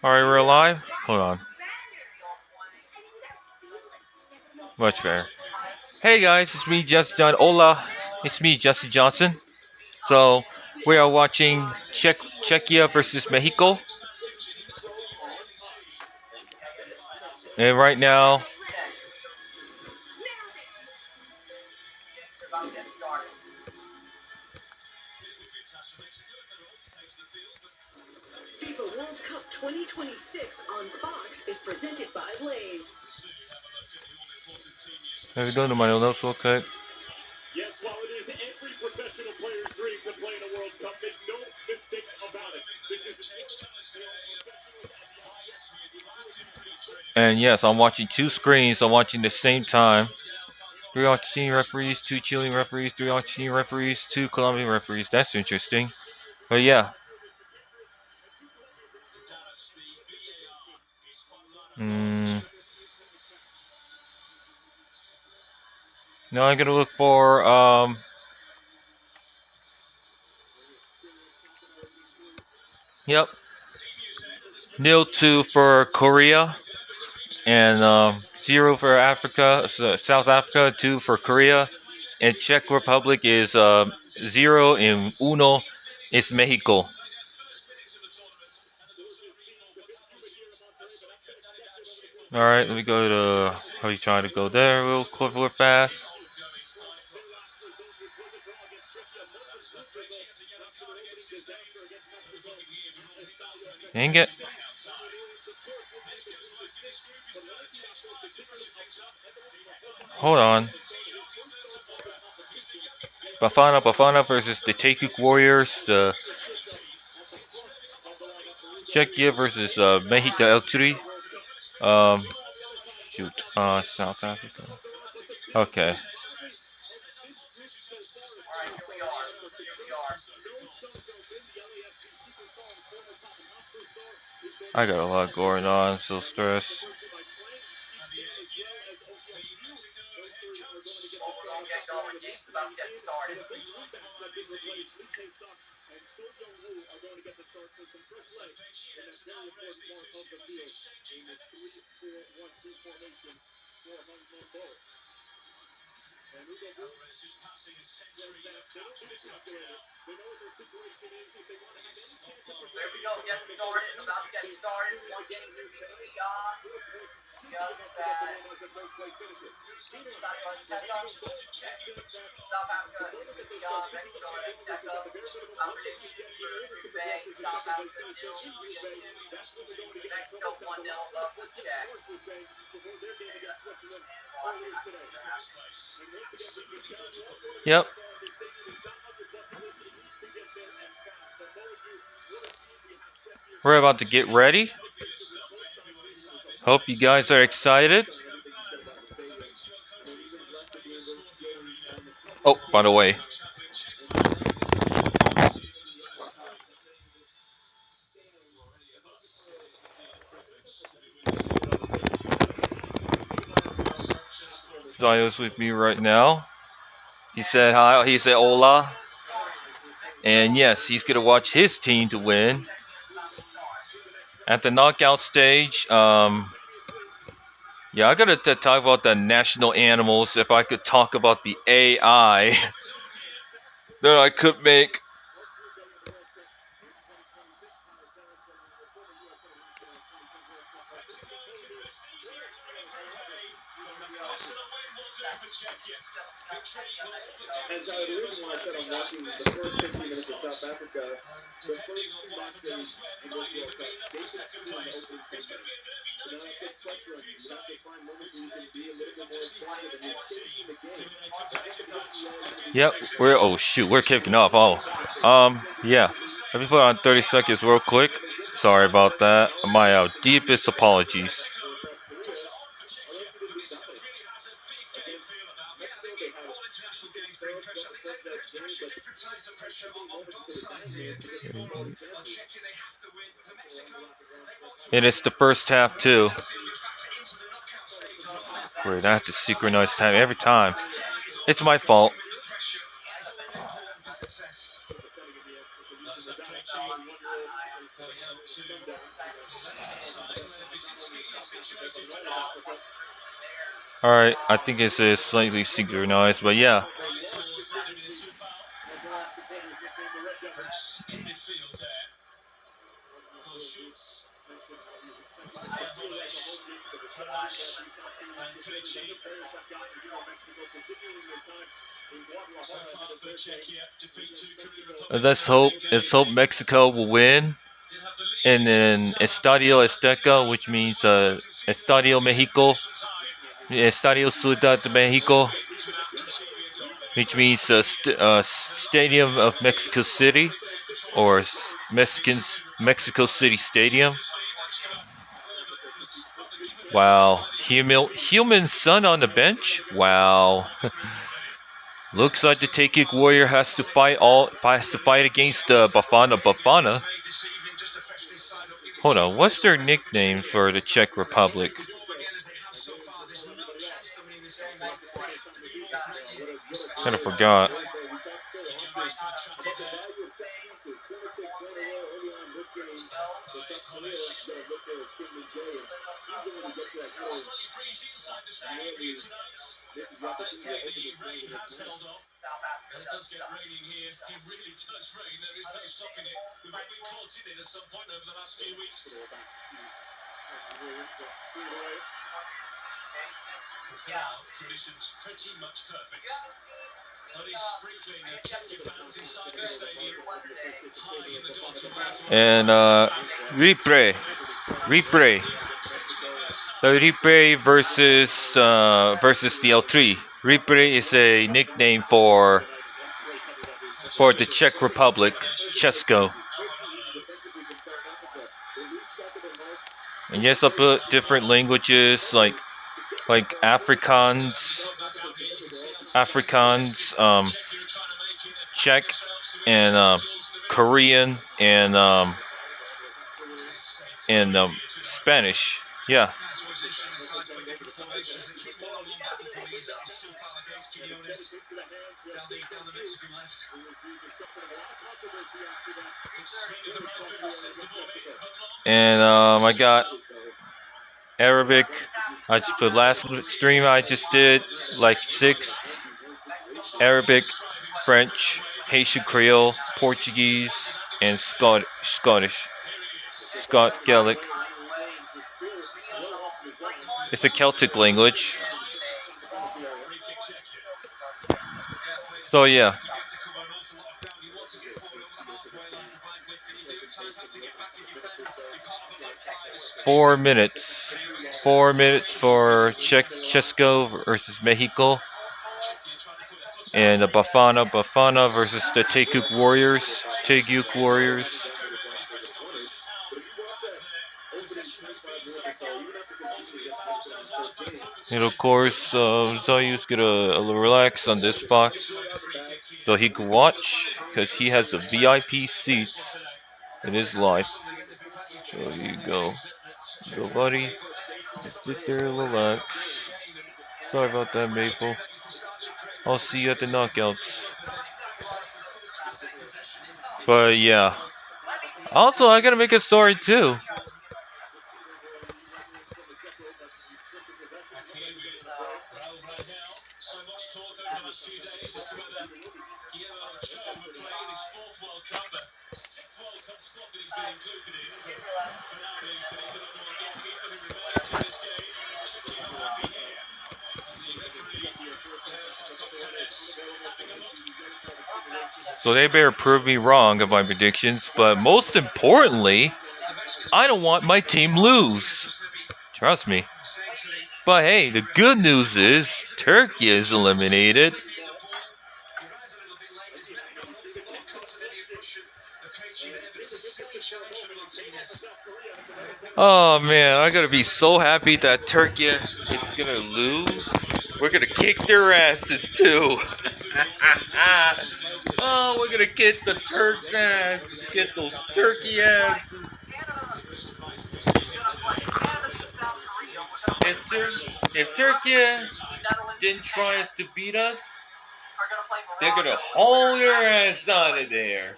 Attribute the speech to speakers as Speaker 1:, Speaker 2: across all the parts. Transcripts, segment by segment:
Speaker 1: Alright, we're live. Hold on. Much better. Hey guys, it's me, Justin. Hola, it's me, Justinem Johnsonem. So we are watching Czechia versus Mexico, and right now,
Speaker 2: FIFA World Cup 2026 on Fox is presented by Lay's.
Speaker 1: have you done the money notes real quick?
Speaker 3: Yes, while it is every professional player's dream to play in a World Cup, make no mistake about it. This is
Speaker 1: And yes, I'm watching two screens. I'm watching at the same time. 3 Argentine referees, 2 Chilean referees, 3 Argentine referees, 2 Colombian referees. That's interesting. But yeah. Now I'm gonna look for Yep. 0-2 for Korea and 0 for Africa, South Africa, 2 for Korea, and Czech Republic is 0 and 1 is Mexico. All right, let me go to. How you trying to go there real quick, real fast? Dang it. Hold on. Bafana Bafana versus the Taegeuk Warriors. Czechia versus Mexico L3. Shoot. South Africa. Okay. I got a lot going on, so stressed.
Speaker 4: There we go, get started, about to get started, one game to South Africa is Group A, I'm predicting for Group A, South Africa 0, Mexico 1-0 up the Czechs.
Speaker 1: Yep. We're about to get ready. Hope you guys are excited. Oh, by the way. Zion's with me right now. He said hi. He said hola. And yes, he's gonna watch his team to win. At the knockout stage, yeah, I gotta talk about the national animals. If I could talk about the AI that I could make.
Speaker 3: And so the reason why I said I'm watching the first 15 minutes of South Africa, the first 2 matches in this World Cup, they should score in the opening 10 minutes. So now that puts pressure on you. You have to find moments where you can be a little bit more explosive and you're chasing the game.
Speaker 1: Yep, we're kicking off. Yeah. Let me put on 30 seconds real quick. Sorry about that. My deepest apologies. And it's the first half too. Great, I have to synchronize time every time. It's my fault. All right, I think it's slightly synchronized, but yeah. Let's hope Mexico will win. And then Estadio Azteca, which means Estadio Mexico, Estadio Ciudad de Mexico, which means Stadium of Mexico City, or Mexico City Stadium. Wow, human son on the bench. Wow. Looks like the Taegeuk Warrior has to fight against Bafana Bafana. Hold on, what's their nickname for the Czech Republic? Kind of forgot.
Speaker 5: Conditions pretty much perfect. Only sprinkling a few pounds inside the stadium. High in the door.
Speaker 1: And Repre. The Repre versus the L3. Repre is a nickname for the Czech Republic, Česko. And yes, I'll put different languages like Afrikaans, Czech, and Korean, and Spanish. Yeah. And I got Arabic. I just put last stream I just did like 6. Arabic, French, Haitian Creole, Portuguese, and Scottish. Gaelic. It's a Celtic language. So yeah. 4 minutes. 4 minutes for Česko versus Mexico. And the Bafana Bafana versus the Taegeuk Warriors. And of course, Zayu's gonna relax on this box so he can watch, because he has the VIP seats in his life. So you go, buddy. Just sit there and relax. Sorry about that, Maple. I'll see you at the knockouts. But yeah. Also, I gotta make a story too.
Speaker 5: So much talk over the last few days as to whether Guillermo would play in his 4th World Cup, the 6th World Cup squad that he's been included in. But now means that he's the number 1 goalkeeper who remains in this game. Checking who will be here. The referee, having a look.
Speaker 1: So they better prove me wrong of my predictions, but most importantly, I don't want my team lose. Trust me. But hey, the good news is Turkey is eliminated. Oh man, I gotta be so happy that Turkey is gonna lose. We're gonna kick their asses too. Oh, we're gonna kick the Turks' asses. Get those Turkey asses. If Turkey didn't try us to beat us, they're gonna haul their ass out of there.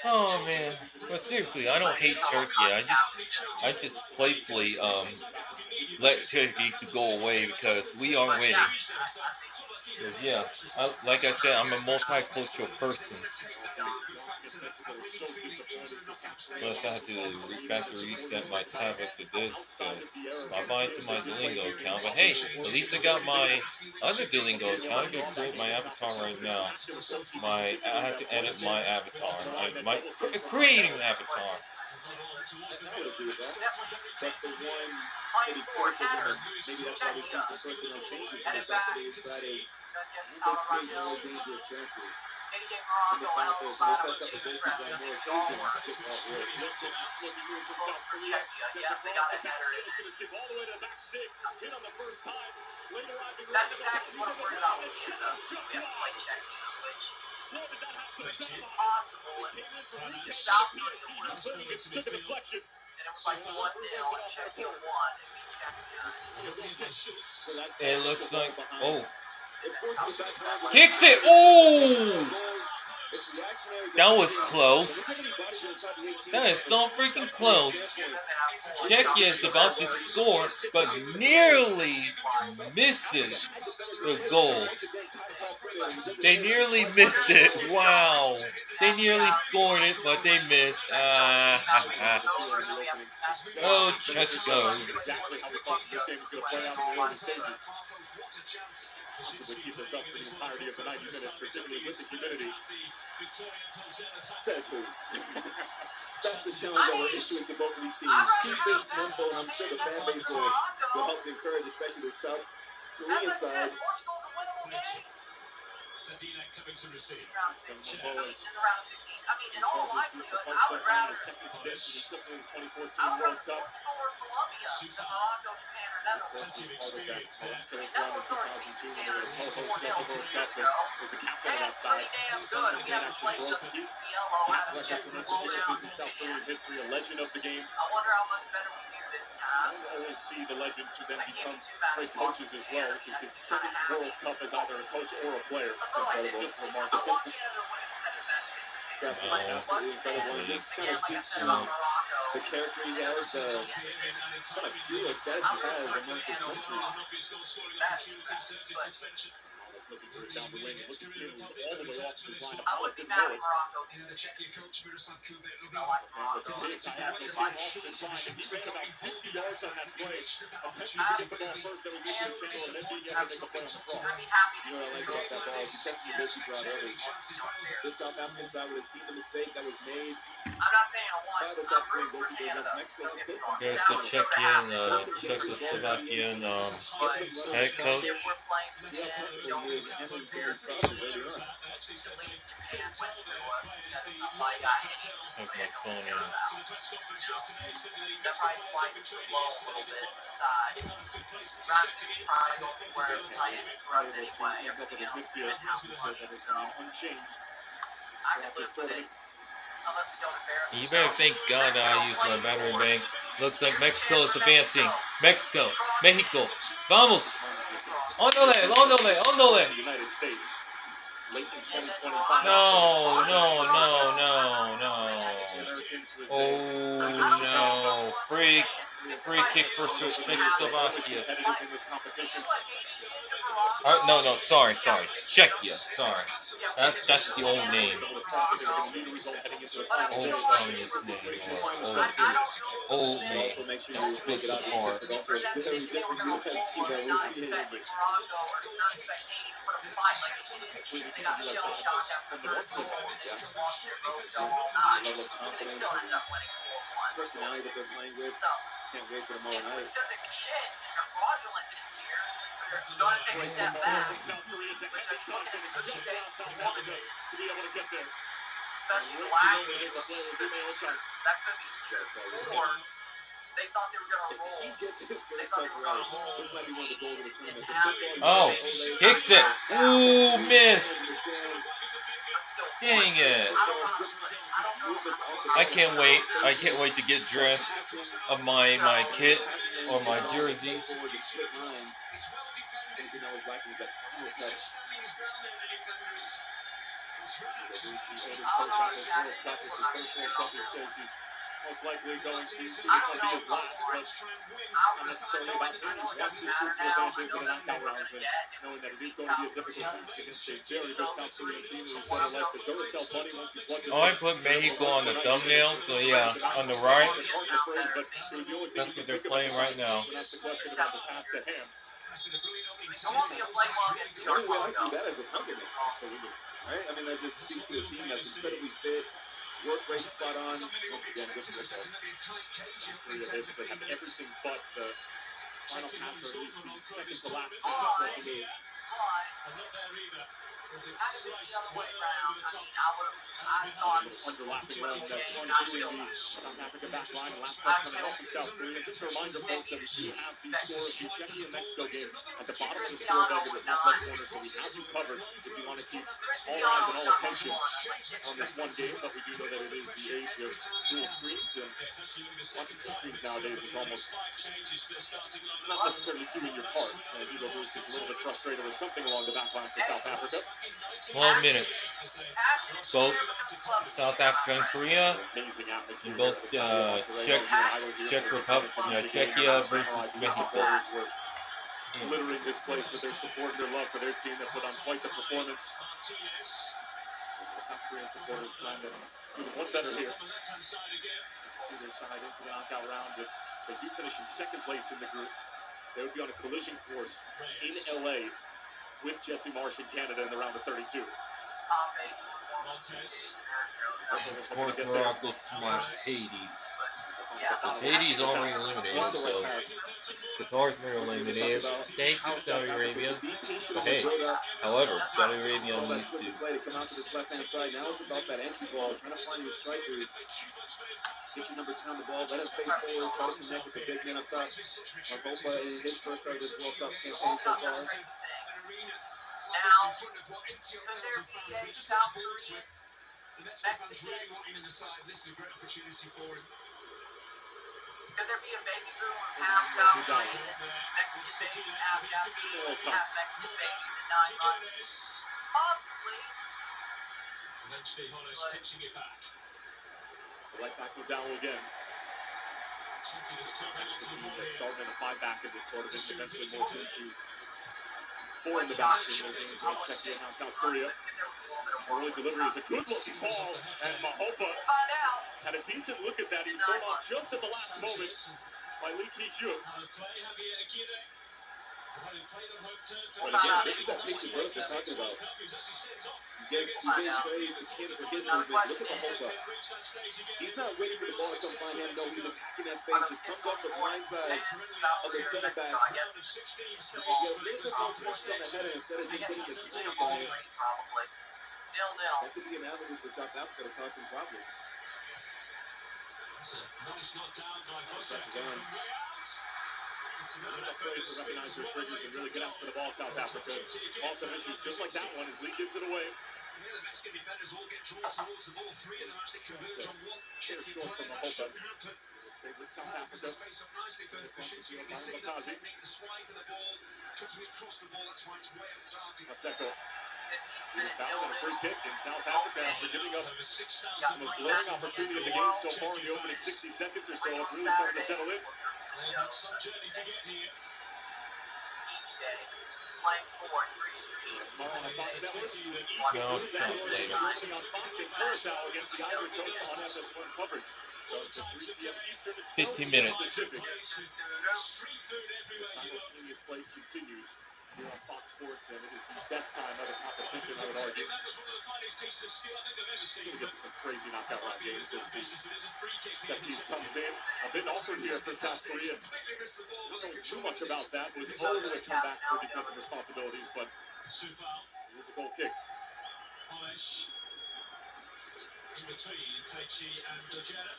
Speaker 1: Oh man, but seriously, I don't hate Turkey. I just playfully let Taegeuk to go away because we are winning. 'Cause, yeah, like I said, I'm a multicultural person. Plus, I have to factory reset my tablet for this. Bye-bye to my Duolingo account. But hey, at least I got my other Duolingo account. I'm gonna create my avatar right now. I have to edit my avatar. Creating an avatar.
Speaker 3: Maybe that's why we see some personnel changes because Saturday and Friday, more dangerous chances. And the fact is, they press up the goalkeeper on more occasions, get ball worse.
Speaker 4: That's exactly what I'm worried about with Canada. We have to play Czechia, which is possible. If South Korea would have and it was like 1-0 and Czechia won, it'd be Czechia.
Speaker 1: It looks like kicks it. Oh, that was close. That is so freaking close. Czechia is about to score, but nearly misses the goal. They nearly missed it. Wow. They nearly scored it, but they missed. Oh, Chesko.
Speaker 3: Keep us up for the entirety of the 90 minutes, particularly with the humidity. Says who? That's the challenge that we're issuing to both of these teams. Keep this tempo, and I'm sure the fan base will help to encourage, especially the South Korean side.
Speaker 5: Sadina coming to receive.
Speaker 4: Round 16. I mean, in the round 16. I mean, in all likelihood, I would rather Portugal or Colombia than Morocco, Japan, or Netherlands.
Speaker 5: Plenty of experience there.
Speaker 4: I mean, Netherlands already beat the Canada team 4-0 2 years ago. That's pretty damn good. We haven't played them since Cielo had us get the roll down in Japan.
Speaker 3: History, a legend of the game.
Speaker 4: I wonder how much better we do this time.
Speaker 3: I always see the legends who then become great coaches as well. This is his second World Cup as either a coach or a player. Incredible, remarkable.
Speaker 4: I want Canada to win a competitive match against Japan. But incredible. Again, like I said about Morocco.
Speaker 3: The character he has, kind of fearless status he has amongst his country. Looking for it down the wing, looking all the way off his line.
Speaker 4: I would be mad at Morocco.
Speaker 5: The Czechia coach Miroslav Kubek.
Speaker 4: I like Morocco.
Speaker 3: He's been about 50 yards on that play. Attempting to get the ball first, that was in the channel, and then being able to make a play on the cross.
Speaker 4: I'd be happy to
Speaker 3: You know what I like about that ball? He tested the goalkeeper out early. The South African side would have seen the mistake that was made.
Speaker 4: I'm not saying I want. I'm rooting for Canada.
Speaker 1: Here's the Czechoslovakian head coach.
Speaker 4: If we're playing for Japan, we don't need to compare at least Japan went through us instead of somebody got hit.
Speaker 1: Took my phone in.
Speaker 4: That probably slightly too low a little bit in size. Rice is probably going to wear it tight for us anyway. Everything else is in-house money, so I can live with it. Unless we don't embarrass ourselves.
Speaker 1: You better thank God that I used my battery bank. Looks like Mexico is advancing. Mexico. Vamos. Ondole.
Speaker 3: United States. Late in 2025.
Speaker 1: No. Oh no. Free kick for Czechoslovakia. No, sorry. Czechia, sorry. That's the old name. Old communist name. Old name. That's split apart.
Speaker 4: They got shell-shocked after the first goal and just lost their mojo all night. But they still ended up winning 4-1.
Speaker 3: Personality that they're playing with.
Speaker 4: So,
Speaker 3: can't wait for tomorrow
Speaker 4: if it
Speaker 3: night.
Speaker 4: was because of shit and they're fraudulent this year, they're going to take a step back, which are looking at the good state performances, especially the last year. That could be true. Or they thought they were going to roll.
Speaker 3: This might be one of the goals of the tournament.
Speaker 1: Oh, kicks it. Ooh, missed. Dang it. I can't wait to get dressed of my kit or my jersey.
Speaker 3: Most likely going to this will be his last, but not necessarily about that. He's watched this group to advance into the knockout rounds, and knowing that it is going to be a difficult match against a very good South Korean team who said it like the Duracell bunny once you plug it in.
Speaker 1: Oh, I put Mexico on the thumbnail, so yeah, on the right. That's what they're playing right now.
Speaker 3: That's the question about the task at hand.
Speaker 4: I won't be a play well against the
Speaker 3: The only way I
Speaker 4: Arsenal.
Speaker 3: do that is a compliment, absolutely. Right? I mean, that just speaks to a team that's incredibly fit, work rate spot on. Once again, good for basically have everything but the final pass, or at least the second to last pass.
Speaker 4: Had it been the other way around, I mean, I thought
Speaker 3: Underlapping well, that's undoing the South Africa back line, and last touch coming off from South Korea. Just a reminder, folks, that we do have the score of the Czechia-Mexico game at the bottom of the scoreboard in the top left corner, so we have you covered if you want to keep all eyes and all attention on this one game. But we do know that it is the age of dual screens, and watching two screens nowadays is almost not necessarily doing your part. And Hugo Bruce is a little bit frustrated with something along the back line for South Africa.
Speaker 1: 12 minutes. Both South Africa and Korea,
Speaker 3: Amazing atmosphere.
Speaker 1: and both Czech Republic, Czechia versus Mexico.
Speaker 3: Littering this place with their support and their love for their team that put on quite the performance. The South Korean supporters trying to do one better here. See their side into the knockout round. If they do finish in second place in the group, they would be on a collision course in LA with Jesse Marsh in Canada in the round of 32.
Speaker 1: Of course, Morocco smashed Haiti. Because Haiti's already eliminated, so Qatar's been eliminated. Thank you, Saudi Arabia. But hey, however, Saudi Arabia needs to
Speaker 3: come out to this left-hand side. Now it's about that entry ball, trying to find your strikers. Get your number 10 on the ball, let him face forward, try to connect with the big man up top. Copa is his first start of this World Cup campaign so far.
Speaker 4: Now, could there be a South Korean Mexican? Could there be a baby boom of half South Korean Mexican babies, half Japanese, half Mexican babies in 9 months? Possibly.
Speaker 3: Right back to down again. Starting in a 5-back in this tournament, eventually more into 4 in the back in those games like Czechia and now South Korea. Early delivery is a good-looking ball, and Mahopa had a decent look at that. He was thrown off just at the last moment by Lee Taegeuk. But again, this is that patient growth we're talking about. You get space, the kid forget movement. Look at Mahopa. He's not waiting for the ball to come find him. No, he's attacking that space. Just comes up the blind side of the center back. You get a little bit more punch on the header instead of just getting his hands on it. That could be an avenue for South Africa to cause some problems. Not afraid to recognize their triggers and really get after the ball, South Africa. Also issues just like that one as Lee gives it away.
Speaker 5: The Mexican defenders all get drawn towards the ball. 3 of them actually converge on one Czechia player. That shouldn't happen.
Speaker 3: Stay with South Africa.
Speaker 5: Space up nicely for Bashitsky. You can see the technique, the swipe of the ball, cutting across the ball. That's why it's way on the target.
Speaker 3: Maseko. He was fouled on a free kick in South Africa after giving up the most glaring opportunity of the game so far in the opening 60 seconds or so. It's really starting to settle in.
Speaker 5: Some journey to get here.
Speaker 4: Each day, playing 4 and 3 streams.
Speaker 3: Tomorrow on Fox Network,
Speaker 1: No,
Speaker 3: Racing on Fox in Curacao against the Ivory Coast on FS1 coverage. So it's at 3 p.m. Eastern and
Speaker 1: 15
Speaker 3: 12
Speaker 1: minutes.
Speaker 3: Pacific.
Speaker 5: Street food everywhere you look.
Speaker 3: Simultaneous play continues here on Fox Sports, and it is the best time of the competition, I would argue.
Speaker 5: That was one of the finest pieces of skill I think I've ever seen.
Speaker 3: We get to some crazy knockout round games as the
Speaker 5: There's a free kick
Speaker 3: set piece comes in. A bit awkward here for South Korea. Not knowing too much about that. Was able to come back for defensive responsibilities, but
Speaker 5: Sufal,
Speaker 3: it was a goal kick.
Speaker 5: Omesh, in between Kleichi and Dojera.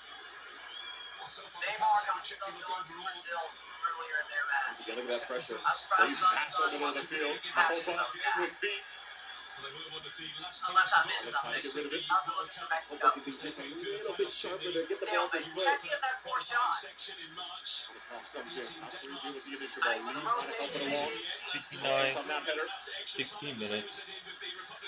Speaker 4: Neymar got subbed on for Brazil earlier in their match.
Speaker 3: Again, look at that pressure.
Speaker 4: I'm surprised
Speaker 3: He's passed over the field. Mahopa with feet.
Speaker 4: Unless I missed something. How's it looking for Mexico?
Speaker 3: Hope they can be just a little bit sharper there. Get the ball
Speaker 4: Stalemate.
Speaker 3: this way.
Speaker 4: Czechia's had 4 shots.
Speaker 3: The cross comes in. South Korea do with the initial
Speaker 4: I
Speaker 3: ball.
Speaker 4: mean,
Speaker 3: Lead, trying to help it along.
Speaker 1: 59,
Speaker 3: On that header.
Speaker 1: 16 minutes.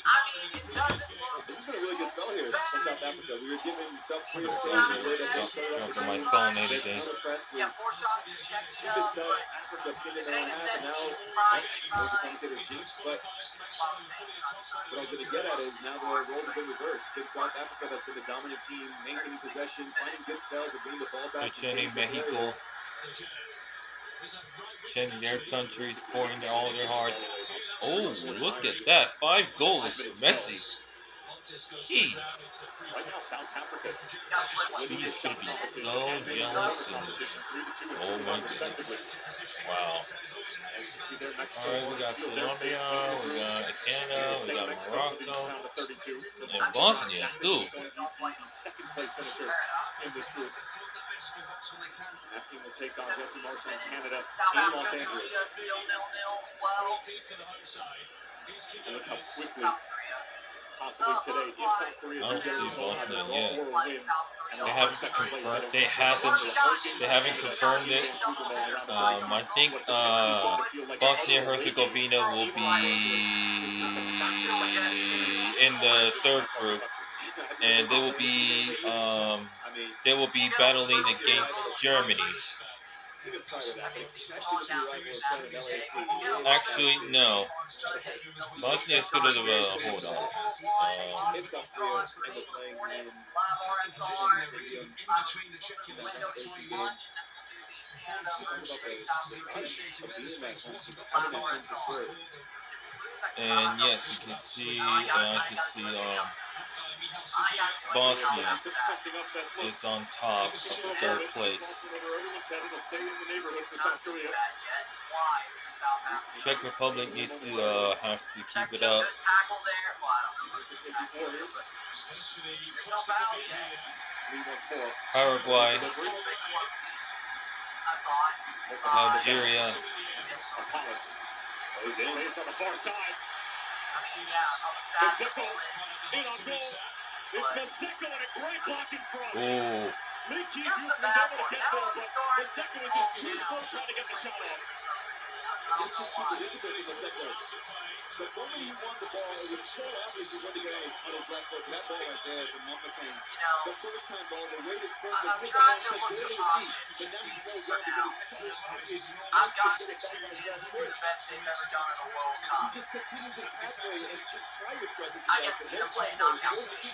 Speaker 4: I mean, it doesn't look
Speaker 3: This has been a really good spell here from South Africa. We were giving South Korea a
Speaker 4: Stop
Speaker 3: chance in a way that they
Speaker 1: Stop
Speaker 3: started off the
Speaker 1: dropping my
Speaker 3: game.
Speaker 1: phone and
Speaker 3: They
Speaker 1: everything.
Speaker 3: counter-pressed
Speaker 4: yeah,
Speaker 3: with
Speaker 4: 4 shots for Czechia,
Speaker 3: just South
Speaker 4: but
Speaker 3: Africa pinned it
Speaker 4: today
Speaker 3: in
Speaker 4: it
Speaker 3: half,
Speaker 4: said
Speaker 3: and now
Speaker 4: easy pride
Speaker 3: those are commentators jinx. But what I was going to get at is now the roles have been reversed. It's been South Africa that's been the dominant team, maintaining possession, finding good spells, and getting the ball back.
Speaker 1: Returning Mexico, chanting their countries, pouring all their hearts. Oh, look at that. 5 goals for Messi. Jeez.
Speaker 3: Right now, South Africa.
Speaker 1: He's going to be so jealous. Oh my goodness. Wow. Alright, we got Colombia, we got Canada, we got Morocco, and Bosnia, too.
Speaker 3: Second place finisher in this group. That team will take on Jesse Marshall in Canada
Speaker 4: South
Speaker 3: in Los
Speaker 4: Africa,
Speaker 3: Angeles.
Speaker 4: Korea still 0-0 as well.
Speaker 3: And look how quickly,
Speaker 4: South Korea.
Speaker 3: possibly today, if South Korea
Speaker 1: I don't
Speaker 3: can
Speaker 1: see
Speaker 3: get a result
Speaker 1: Bosnia
Speaker 3: out of it,
Speaker 1: yet.
Speaker 3: or a
Speaker 4: Like
Speaker 3: win,
Speaker 4: South Korea.
Speaker 1: They haven't confirmed. They haven't confirmed it. I think Bosnia Herzegovina will be in the 3rd group, and they will be battling against Germany. Actually, no. Bosnia is good at the hold on. And yes, you can see, Bosnia is on top of the 3rd place. Czech Republic needs to have to keep it up. Paraguay, Nigeria.
Speaker 3: On the far side.
Speaker 4: Maseko
Speaker 3: In on goal. It's Maseko and a great block in front.
Speaker 1: Oh,
Speaker 3: Leaky
Speaker 4: Here's
Speaker 3: was
Speaker 4: the bad
Speaker 3: able to
Speaker 4: part.
Speaker 3: get
Speaker 4: That
Speaker 3: there,
Speaker 4: one
Speaker 3: but
Speaker 4: started
Speaker 3: Maseko was just too
Speaker 4: falling
Speaker 3: slow
Speaker 4: down.
Speaker 3: trying to get the shot off. It's just too predictable for Maseko. The moment he won the ball, it was so obvious he was going to get on his left foot. That ball right there from Mafeking. The first time ball, the weight is perfect.
Speaker 4: I'm trying to look for positives.
Speaker 3: But now he's so well because it's so obvious.
Speaker 4: I've got this season the best they've ever done in a World
Speaker 3: You
Speaker 4: Cup.
Speaker 3: just continue to pathway and just try your strategy.
Speaker 4: I can see them playing knockout stage.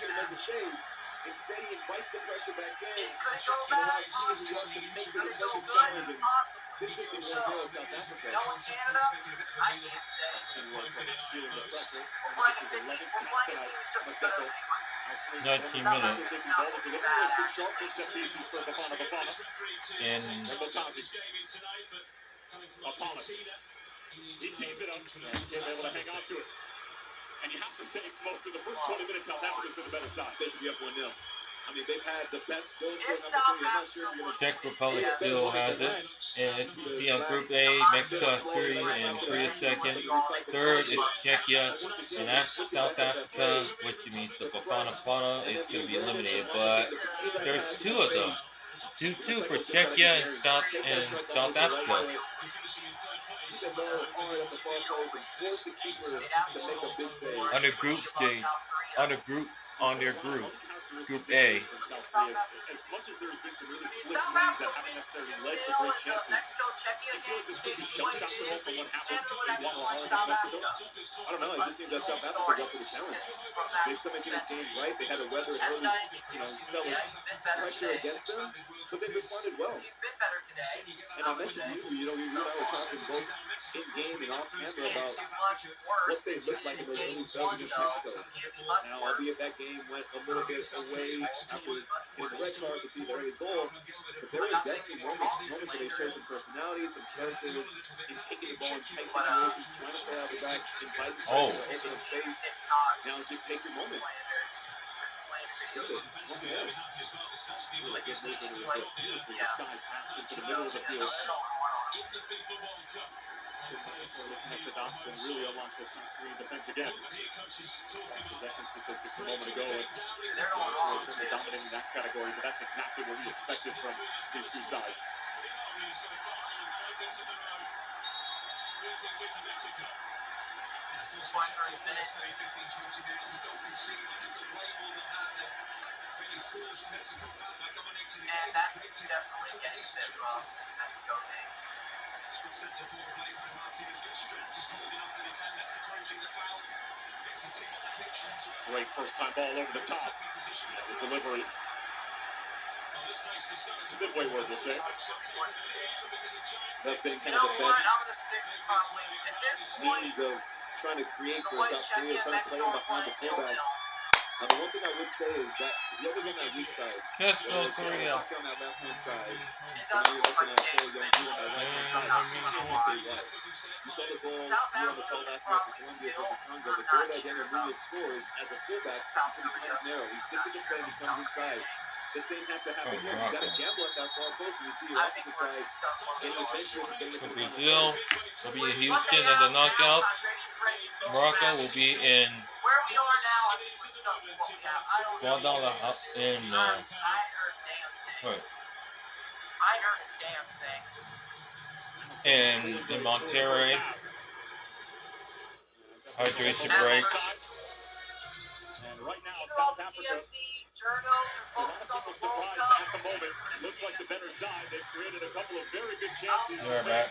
Speaker 3: Instead, he invites the pressure back in.
Speaker 4: It could go bad, possibly. It could go good, possibly.
Speaker 3: This is the Mundial of South Africa.
Speaker 4: Going Canada? I can't say.
Speaker 3: Feeling the pressure.
Speaker 4: We're playing a team who's just as good as anyone.
Speaker 1: 19
Speaker 4: South
Speaker 1: minutes.
Speaker 4: Africa's not looking bad, actually.
Speaker 1: And
Speaker 3: He tees it up. He's able to hang on to it. And you have to say, most of the first 20 minutes, South Africa's been the better side. They should be up 1-0. I mean, they've had the best goal scoring opportunity. I'm not sure if you're
Speaker 1: Czech Republic still has it. And as you can see on Group A, Mexico has 3 and Korea 2nd. 3rd is Czechia, and after South Africa, which means the Bafana Bafana is going to be eliminated. But there's 2 of them. 2-2 for Czechia and South Africa. On the group stage, on their group, Group A.
Speaker 3: As much as there's been some really slick moves that haven't necessarily led to great chances, I don't know, it just seems that South Africa's up for the challenge. They've still making this game right. They had to weather early, spell of pressure against them, but they've responded well. And I mentioned you and I were talking both in-game and off-camera about what they looked like in those early spells against Mexico. Now, albeit that game went a little bit away after the red card to see the early goal, but there was definitely moments where they showed some personality, some character in taking the ball in tight situations, trying to play out the back, inviting pressure, open up space. Now, just take your moments. Like it's moving the skies pass into the middle of the field. Looking at the dots and really unlock this green defense again. Possession statistics a moment ago, and
Speaker 4: They're going on.
Speaker 3: certainly dominating that category, but that's exactly what we expected from these two sides.
Speaker 4: One first minute. And that's definitely getting a bit rough, this Mexico game.
Speaker 5: Good sense of foreplay by Martinez. Good strength, just holding off the defender, encouraging the foul. Gets the team on the pitch into a
Speaker 3: Great first time ball over the top.
Speaker 5: position.
Speaker 3: The delivery.
Speaker 5: This place is starting to
Speaker 3: Midway word, we'll say. That's been
Speaker 4: You
Speaker 3: kind
Speaker 4: know
Speaker 3: of the
Speaker 4: what?
Speaker 3: best
Speaker 4: I'm going to stick probably at this point.
Speaker 3: means of trying to create
Speaker 4: The
Speaker 3: for
Speaker 4: way
Speaker 3: South Korea,
Speaker 4: Czechia,
Speaker 3: trying to play
Speaker 4: Mexico
Speaker 3: them
Speaker 4: are
Speaker 3: behind the
Speaker 4: playing 0-0.
Speaker 3: fullbacks. Now, the one thing I would say is that whoever's on that weak side,
Speaker 1: Let's
Speaker 3: whether
Speaker 1: go,
Speaker 3: it's
Speaker 1: Korea.
Speaker 3: on that left-hand side,
Speaker 4: It
Speaker 3: now
Speaker 4: doesn't
Speaker 3: you're
Speaker 4: look
Speaker 3: looking
Speaker 4: like
Speaker 3: at
Speaker 4: they've
Speaker 3: Taegeuk
Speaker 4: been
Speaker 3: Warrior
Speaker 4: able to
Speaker 3: Repre on
Speaker 4: somehow
Speaker 3: that
Speaker 4: seem
Speaker 3: side.
Speaker 4: to
Speaker 3: You
Speaker 4: line.
Speaker 3: saw the goal
Speaker 4: South
Speaker 3: here on the
Speaker 4: Africa
Speaker 3: call
Speaker 4: will
Speaker 3: last night for
Speaker 4: probably
Speaker 3: Colombia
Speaker 4: still,
Speaker 3: versus Congo.
Speaker 4: I'm
Speaker 3: The goal
Speaker 4: not
Speaker 3: that
Speaker 4: sure
Speaker 3: Daniel
Speaker 4: about
Speaker 3: Munoz scores as a fullback,
Speaker 4: South
Speaker 3: he
Speaker 4: Korea.
Speaker 3: becomes narrow. He sticks
Speaker 4: Not
Speaker 3: to the
Speaker 4: sure
Speaker 3: play and
Speaker 4: about
Speaker 3: he
Speaker 4: South
Speaker 3: comes
Speaker 4: Korea.
Speaker 3: inside. The same has to happen
Speaker 1: Oh,
Speaker 3: here. You got to
Speaker 1: Morocco.
Speaker 3: gamble at that far post when you see your
Speaker 4: I think
Speaker 3: opposite
Speaker 4: we're
Speaker 3: side
Speaker 4: stuck on
Speaker 3: getting
Speaker 4: the
Speaker 3: adventurous and getting into
Speaker 1: For
Speaker 3: the final
Speaker 1: Brazil,
Speaker 3: third.
Speaker 1: will be in Houston in the knockouts. Morocco will be in
Speaker 4: Where we are now, I think we're stuck with what we have. I don't know.
Speaker 1: Guadalajara in
Speaker 4: I heard a damn thing.
Speaker 1: what?
Speaker 4: I heard a damn thing.
Speaker 1: In Monterrey. Hydration
Speaker 4: As
Speaker 1: break.
Speaker 4: per usual.
Speaker 3: And right now,
Speaker 4: Even all
Speaker 3: South
Speaker 4: the
Speaker 3: Africa,
Speaker 4: TFC journos are
Speaker 3: a lot of
Speaker 4: focused on
Speaker 3: people
Speaker 4: the World
Speaker 3: surprised
Speaker 4: Cup.
Speaker 3: at the moment. Looks like the better side. They've created a couple of very good
Speaker 4: Oh,
Speaker 3: chances.
Speaker 1: You're back.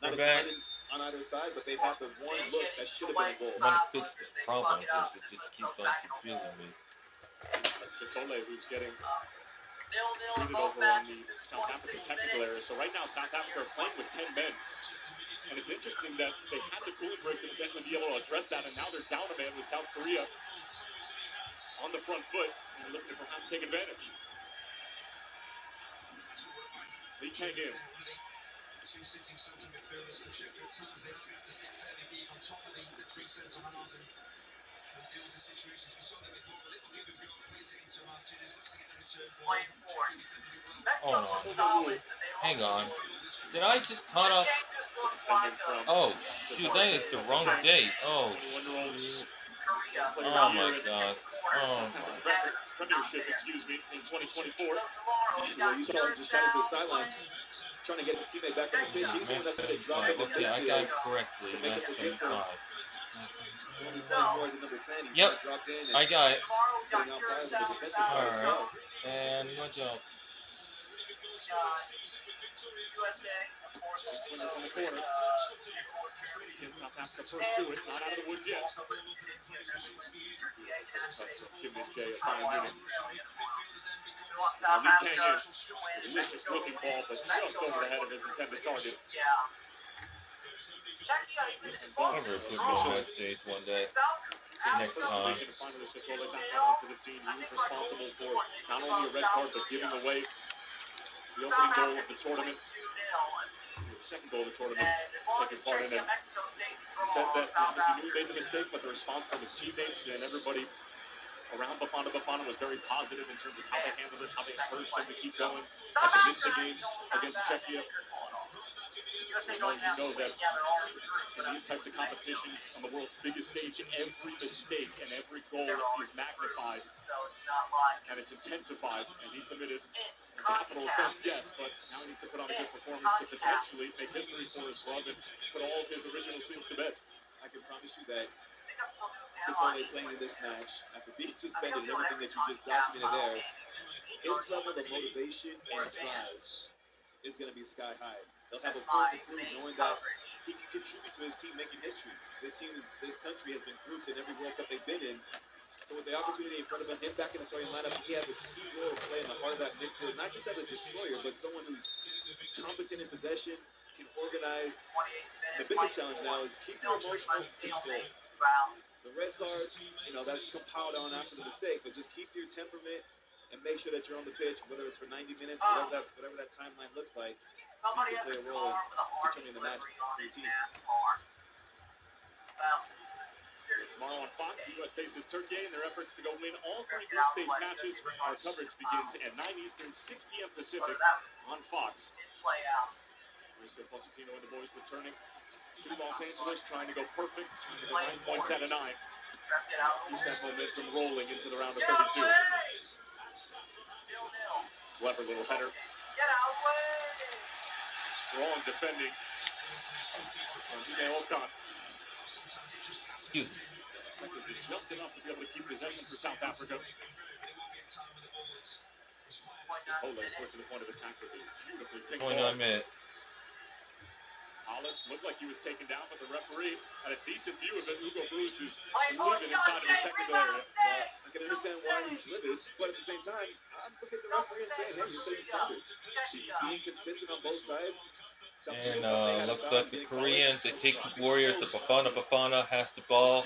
Speaker 3: Not a
Speaker 1: back.
Speaker 3: ton on either side, but they've had the one look that should have been a goal.
Speaker 1: I'm gonna fix this problem because it just keeps on confusing me.
Speaker 3: That's Sotole who's getting
Speaker 4: 0-0 in both
Speaker 3: over on
Speaker 4: matches
Speaker 3: the
Speaker 4: through the
Speaker 3: South African
Speaker 4: 26th
Speaker 3: technical
Speaker 4: minute.
Speaker 3: area. So right now, South Africa are playing with 10 men. And it's interesting that they had the cooling break to potentially be able to address that, and now they're down a man with South Korea on the front foot, and looking to perhaps take advantage. Lee Taegeuk.
Speaker 5: Two sitting central midfielders can check at times they have to sit fairly deep on top of the three centre halves and try and deal with the situations. We saw them with more a little give and go, plays it into Martinez, looks to get the return ball.
Speaker 4: Playing forward. Mexico
Speaker 1: Oh,
Speaker 4: looks
Speaker 1: no.
Speaker 4: solid, but they
Speaker 1: Hang
Speaker 4: also
Speaker 1: on.
Speaker 4: look-
Speaker 1: Did I just caught
Speaker 4: This
Speaker 1: up?
Speaker 4: game just looks like
Speaker 1: Oh, shoot, that is the wrong date. Oh, shoot.
Speaker 4: Korea.
Speaker 1: Oh,
Speaker 4: South
Speaker 1: my
Speaker 4: Korea
Speaker 1: God.
Speaker 4: take the corner.
Speaker 1: Oh,
Speaker 3: Premiership, excuse me, in 2024.
Speaker 4: So tomorrow we got
Speaker 3: You saw him just out of the sideline,
Speaker 4: Curacao
Speaker 3: trying to get his teammate back on the pitch. He's the one that's going to drop in the
Speaker 1: okay, I got
Speaker 3: midfield
Speaker 1: it correctly.
Speaker 3: to make up
Speaker 1: That's
Speaker 3: the difference.
Speaker 1: 75.
Speaker 3: When he's playing more as a number 10, he's
Speaker 1: Yep.
Speaker 3: kinda dropped in and
Speaker 1: I got it.
Speaker 4: Tomorrow we got
Speaker 3: Getting out fast
Speaker 4: Curacao
Speaker 3: with the
Speaker 4: versus South
Speaker 3: defensive
Speaker 1: Alright.
Speaker 4: Coast.
Speaker 1: And what else?
Speaker 4: USA, of course, also
Speaker 3: in the corner.
Speaker 4: Germany.
Speaker 3: Get South Africa first to it, not out of the woods yet.
Speaker 4: Also, Turkey, United States,
Speaker 3: Give this guy a
Speaker 4: Australia.
Speaker 3: fine unit.
Speaker 4: We want South Africa to win.
Speaker 3: Delicious
Speaker 4: Mexico to
Speaker 3: looking
Speaker 4: win.
Speaker 3: ball, but just
Speaker 4: Mexico's
Speaker 3: over the
Speaker 4: already
Speaker 3: head of
Speaker 4: won.
Speaker 3: his intended target.
Speaker 4: Yeah. Czechia, even
Speaker 1: I'm
Speaker 4: Slovakia,
Speaker 1: gonna football match days one day.
Speaker 4: South
Speaker 1: Next
Speaker 4: Africa,
Speaker 1: time.
Speaker 3: To finally just roll it back out onto the scene. He was responsible for not only a red card, but giving away the opening goal of the tournament. The second goal of the tournament.
Speaker 4: And as long as
Speaker 3: Taking part in
Speaker 4: Czechia,
Speaker 3: it.
Speaker 4: Mexico stays a
Speaker 3: He said
Speaker 4: draw,
Speaker 3: that
Speaker 4: South
Speaker 3: obviously knew he
Speaker 4: Africa.
Speaker 3: made the mistake, but the response from his teammates and everybody around Bafana Bafana was very positive in terms of how they handled it, how they encouraged them to keep going.
Speaker 4: South
Speaker 3: After missed the
Speaker 4: Africa
Speaker 3: game
Speaker 4: don't have
Speaker 3: against
Speaker 4: that
Speaker 3: Czechia.
Speaker 4: USA don't have
Speaker 3: You know
Speaker 4: to
Speaker 3: that
Speaker 4: win. Yeah, they're already through.
Speaker 3: in these types of competitions on the world's biggest stage, every mistake and every goal
Speaker 4: They're
Speaker 3: is
Speaker 4: already
Speaker 3: magnified
Speaker 4: So it's not like
Speaker 3: and it's intensified. And he committed
Speaker 4: it.
Speaker 3: a capital offense, yes, but now he needs to put on a good performance to potentially make history for his club and put all of his original sins to bed. I can promise you that
Speaker 4: I think I'm still doing
Speaker 3: Chipotle playing in this match, after being suspended and everything that you just documented there, his level of motivation and drive is going to be sky high. He'll have a point to prove knowing that he can contribute to his team making history. This country has been grouped in every World Cup they've been in. So with the opportunity in front of him back in the starting lineup, he has a key role to play in the heart of that midfield, not just as a destroyer, but someone who's competent in possession, can organize. The biggest challenge now is keep your emotional control. The red cards, that's compiled on after the mistake, but just keep your temperament and make sure that you're on the pitch, whether it's for 90 minutes, whatever that timeline looks like.
Speaker 4: Somebody has a car with a Harvey's livery on it, NASCAR. Well,
Speaker 3: tomorrow on Fox, the U.S. faces Turkey in their efforts to go win all three group stage matches. Our coverage begins at 9 Eastern, 6 p.m. Pacific on Fox.
Speaker 4: Play out.
Speaker 3: Mauricio Pochettino and the boys returning to Los Angeles, trying to go perfect, trying to go 9 points out of 9. Keep that momentum rolling into the round of 32. Clever little header.
Speaker 4: Get out of the way!
Speaker 3: Strong defending.
Speaker 1: Excuse me.
Speaker 3: Second, just enough to be able to keep possession for South Africa. Ola switching the point of attack with a beautifully picked
Speaker 1: 29
Speaker 3: ball.
Speaker 1: minutes.
Speaker 3: Hollis looked like he was taken down, but the referee had a decent view of it. Hugo Bruce is
Speaker 4: Playing forward,
Speaker 3: living inside of his technical area.
Speaker 4: I
Speaker 3: can understand why he's livid, but at the same time, I'm looking at the referee and saying, hey, you're setting standards. Being consistent on both sides.
Speaker 1: And looks like the Koreans, the Taegeuk Warriors, the Bafana Bafana has the ball.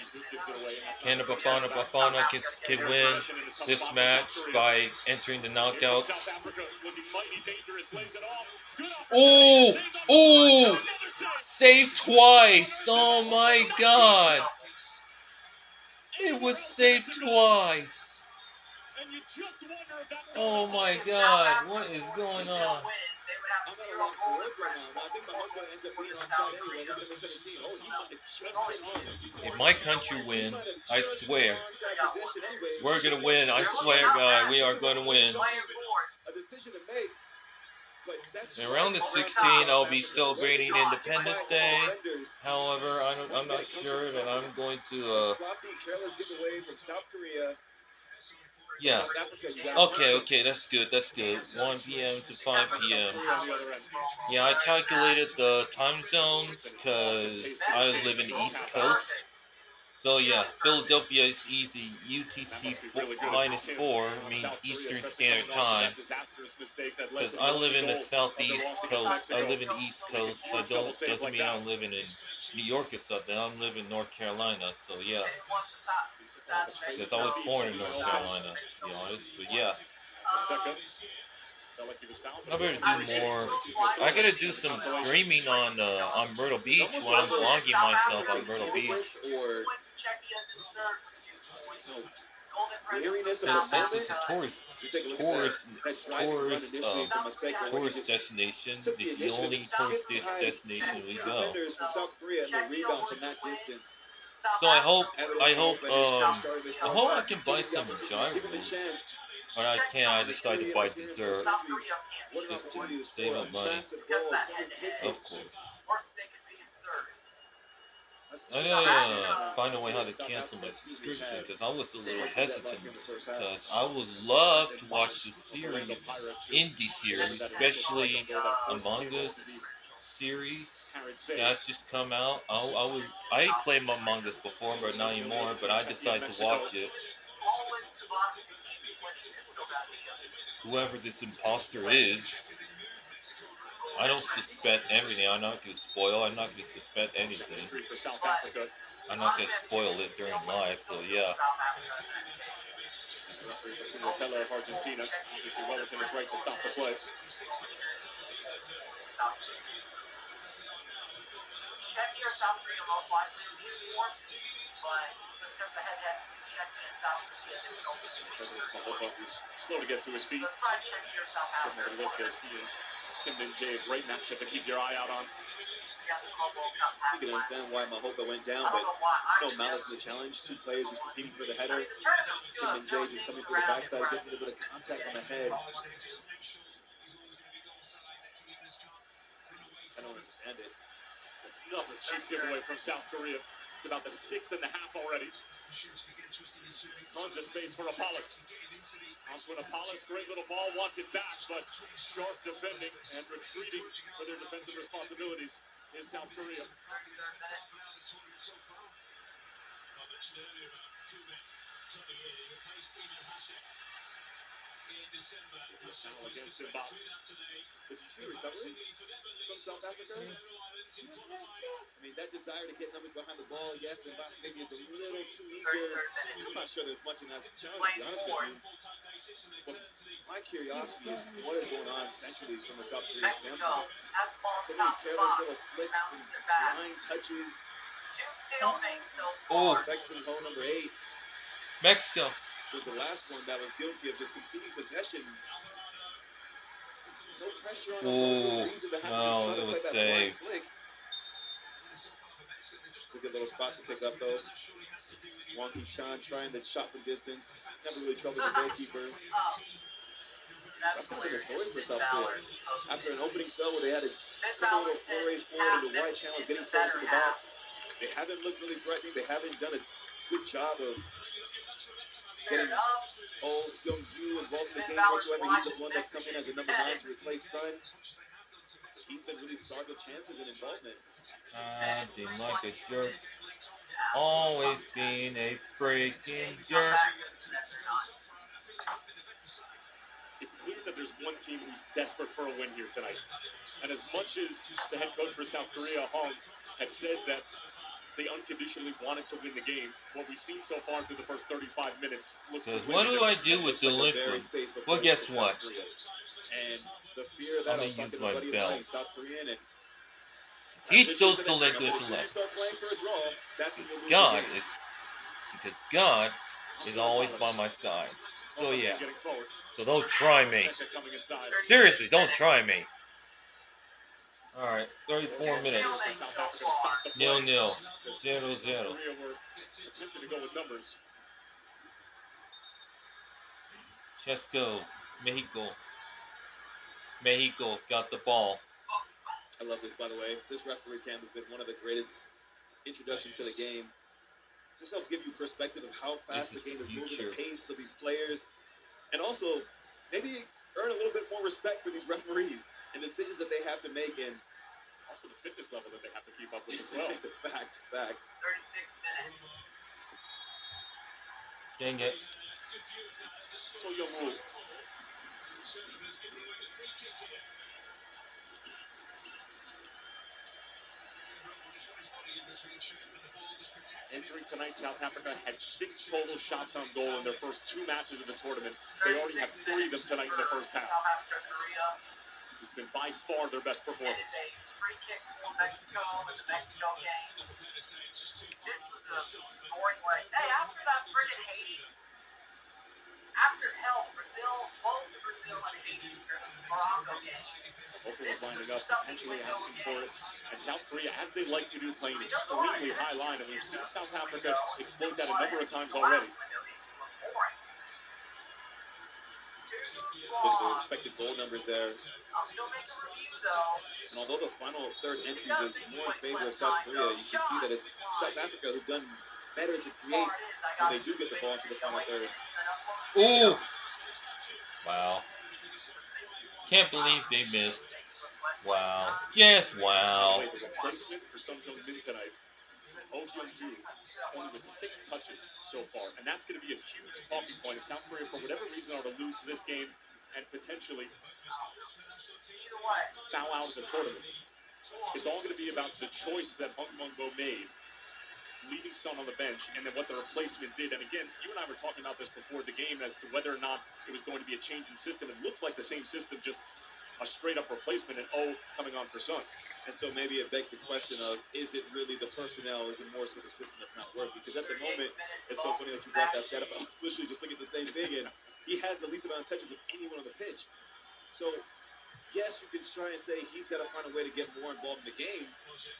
Speaker 1: Can the Bafana Bafana can win this match by entering the knockouts? Oh, oh, saved twice. Oh my God. It was saved twice. Oh my God, what is going on? If my country win, I swear, we're gonna win. I swear, God, we are gonna win. And around the 16th, I'll be celebrating Independence Day. However, I'm not sure that I'm going to. Yeah. Okay, that's good. 1 p.m. to 5 p.m. Yeah, I calculated the time zones because I live in the East Coast. So yeah, Philadelphia is easy. UTC -4 means Eastern Standard Time. Because I live in the southeast coast. I live in the East Coast, so doesn't mean I'm living in New York or something. I'm living in North Carolina, so yeah. Because I was born in North Carolina, to be honest. But yeah. I better do more. I gotta do some streaming on Myrtle Beach while I'm vlogging myself on Myrtle Beach.
Speaker 3: Or weariness of the
Speaker 1: Since
Speaker 3: moment.
Speaker 1: this is a tourist destination. This is the only tourist destination we go. So I hope I can buy some gyros. When I can't, I decide to buy dessert just to save up money. Of course. I gotta find a way how to cancel my subscription because I was a little hesitant because I would love to watch the series, indie series, especially Among Us series that's just come out. I played Among Us before, but not anymore. But I decided to watch it. Whoever this imposter is, I don't suspect everything. I'm not gonna spoil. I'm not gonna suspect anything. I'm not gonna spoil it during live. So yeah.
Speaker 3: Teller of Argentina, obviously well within his right to stop the play.
Speaker 4: Czechia or South Korea most likely to be in fourth, but just because the head-to-head between Czechia and South Korea, they would open
Speaker 3: slow to get to his feet.
Speaker 4: So it's probably Czechia or South Africa.
Speaker 3: Tim and Jay, great matchup to keep your eye out on. You can understand why Mahoka went down, but no malice in the challenge. Two players just competing for the header. Tim and Jay just coming for the backside, gets a little bit of contact on the head. I don't understand it. Another cheap giveaway from South Korea. It's about the 6th and a half already. Tons of space for Apollos. Oswin Apollos, great little ball, wants it back, but sharp defending and retreating for their defensive responsibilities is South Korea. Against Zimbabwe. Did you see recovery from South Africa? I mean, that desire to get numbers behind the ball, yes, Zimbabwe maybe is a little too eager. I'm not sure there's much in that challenge, to be honest with you. But my curiosity is what is going on centrally from a South Korean standpoint. So many careless little flicks and line touches. Beckson hole number 8.
Speaker 1: Mexico
Speaker 3: was the last one that was guilty of just conceding possession. No pressure on him.
Speaker 1: No, it was saved.
Speaker 3: It's a good little spot to pick up, though. Wonky Chan trying the shot from distance. Never really troubled the goalkeeper. That's kind of a story for South Korea. After an opening spell where they had a couple little forays forward into the wide channels, getting service in the box, they haven't looked really threatening. They haven't done a good job of getting old young Yu involved in the game whatsoever. He's the one that's come in as a number 9 to replace Sun. He's been really starved of chances and involvement.
Speaker 1: Acting like a jerk. Always being a freaking jerk.
Speaker 3: It's clear that there's one team who's desperate for a win here tonight. And as much as the head coach for South Korea, Hong, had said that they unconditionally wanted to win the game, what we've seen so far through the first 35 minutes looks like
Speaker 1: what do I do with delinquents? Well, guess what?
Speaker 3: And the fear that
Speaker 1: I'm gonna use my belt.
Speaker 3: South Korean and
Speaker 1: teach those delinquents a lesson. Because God is always by my side. So yeah. So don't try me. Seriously, don't try me. Alright, 34 minutes. 0-0. 0-0. Let's go. Mexico. Mexico got the ball.
Speaker 3: I love this, by the way. This referee cam has been one of the greatest introductions to the game. Just helps give you perspective of how fast the game is moving, the pace of these players, and also maybe earn a little bit more respect for these referees and decisions that they have to make, and also the fitness level that they have to keep up with as well. Facts.
Speaker 4: 36 minutes.
Speaker 1: Dang it.
Speaker 3: So young rule. Entering tonight, South Africa had 6 total shots on goal in their first 2 matches of the tournament. They already have 3 of them tonight in the first half.
Speaker 4: South Africa, Korea.
Speaker 3: This has been by far their best
Speaker 4: It
Speaker 3: performance.
Speaker 4: is a free kick for Mexico in the Mexico game. This was a boring way. Hey, after that friggin' Haiti, after hell, both the Brazil and Haiti Morocco games.
Speaker 3: Oakland's lining up, potentially asking for it. And South Korea, as they like to do, playing an extremely high line. And we've seen South Africa exploit that a number of times already.
Speaker 6: Look, the expected goal numbers there.
Speaker 4: I'll still make a review though.
Speaker 6: And although the final third entries is more in favor of South Korea, you can see that it's South Africa who've done better to create when they do get the ball into the final third.
Speaker 1: Ooh! Wow. Can't believe they missed. Wow. Yes, wow.
Speaker 3: The replacement for Sun Heung-min tonight. Oh Hyun-ju, only with 6 touches so far. And that's going to be a huge talking point. If South Korea, for whatever reason, are to lose this game and potentially bow out of the tournament, it's all going to be about the choice that Hong Mung-bo made, leaving Son on the bench, and then what the replacement did. And again, you and I were talking about this before the game as to whether or not it was going to be a change in system. It looks like the same system, just a straight-up replacement, and coming on for Son.
Speaker 6: And so maybe it begs the question of, is it really the personnel, or is it more so the system that's not working? Because at the moment, it's so funny that you brought that stat up. I was literally just looking at the same thing, and he has the least amount of touches of anyone on the pitch. So, yes, you can try and say he's got to find a way to get more involved in the game,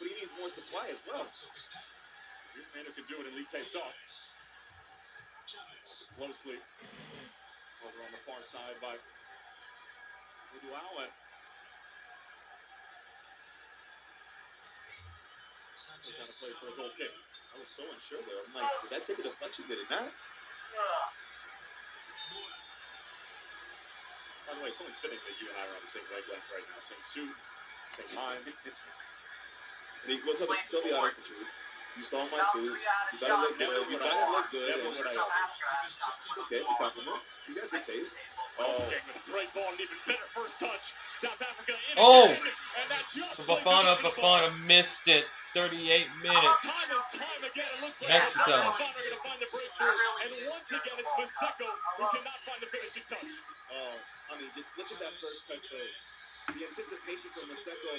Speaker 6: but he needs more supply as well.
Speaker 3: Here's a man who can do it in Lee Tae-suk. Closely over on the far side by Uduawa. He's trying to play for a goal kick.
Speaker 6: I was so unsure there. I'm like, did that take a deflection? Did it not?
Speaker 3: By the way, it's only fitting that you and I are on the same wavelength right now. Same suit, same mind.
Speaker 6: And he goes up and tell the honest truth. You saw my suit. You gotta look good. You gotta look good.
Speaker 3: Never would I
Speaker 6: It's okay. It's a compliment. You got good taste.
Speaker 3: Oh, great ball and even better first touch. South Africa in
Speaker 1: Oh!
Speaker 3: again, and that just
Speaker 1: Bafana missed it. 38 minutes.
Speaker 3: Time and time again, it looks like
Speaker 1: Mexico.
Speaker 3: Bafana are going to find the breakthrough, and once again, it's Maseko who cannot find the finishing touch.
Speaker 6: Oh, I mean, just look at that first touch, though. The anticipation from Maseko.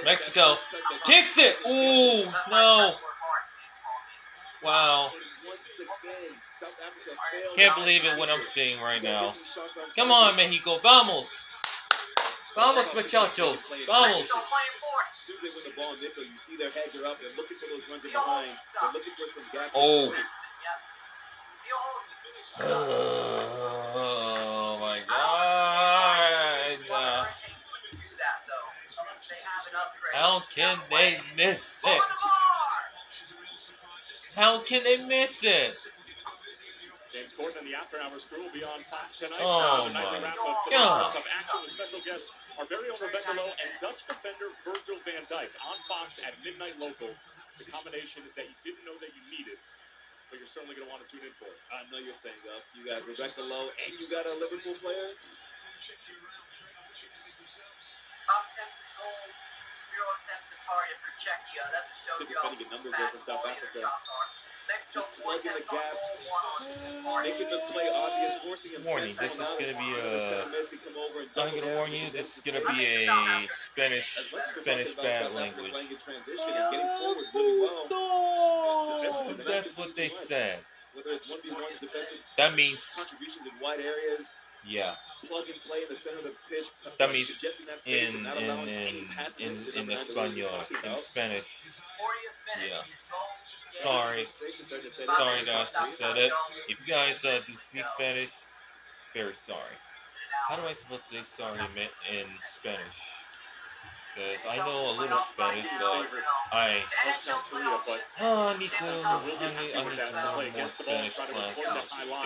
Speaker 1: Mexico kicks it. Ooh, no. Wow.
Speaker 6: Once again, South Africa failed.
Speaker 1: Can't believe it what I'm seeing right now. Come on, Mexico. Vamos. Vamos, muchachos. Vamos.
Speaker 6: As soon as they win the ball, Nico, you see their heads are up. They're looking for those runs in behind. They're looking for some gaps.
Speaker 1: Oh. Oh my God. How can they miss it? How can they miss it?
Speaker 3: James Corden and the After Hours crew will be on Fox tonight.
Speaker 1: Oh
Speaker 3: The nightly
Speaker 1: my
Speaker 3: wrap-up tonight.
Speaker 1: God.
Speaker 3: Some active and special guests, our very own Rebecca Lowe and Dutch defender Virgil van Dijk on Fox at midnight local. The combination that you didn't know that you needed, but you're certainly going to want to tune in for it.
Speaker 6: I know you're saying up. You got Rebecca Lowe and you got a Liverpool player.
Speaker 4: Top attempts at goal, 0 attempts at target for Czechia. That just shows you how bad quality their shots are. Mexico, 4 attempts on goal, 1 on target.
Speaker 6: Making the play obvious, forcing him.
Speaker 1: Warning, this is gonna be I'm gonna warn you, this is gonna be a Spanish bad language. No, that's what they said. That means,
Speaker 6: contributions in wide areas.
Speaker 1: yeah.
Speaker 6: Plug and play in the center of the pitch.
Speaker 1: That means in Espanol, in Spanish. Yeah. Sorry guys, I said it. If you guys do speak Spanish, very sorry. How do I supposed to say sorry in Spanish? Because I know a little Spanish, but I need to learn more Spanish classes.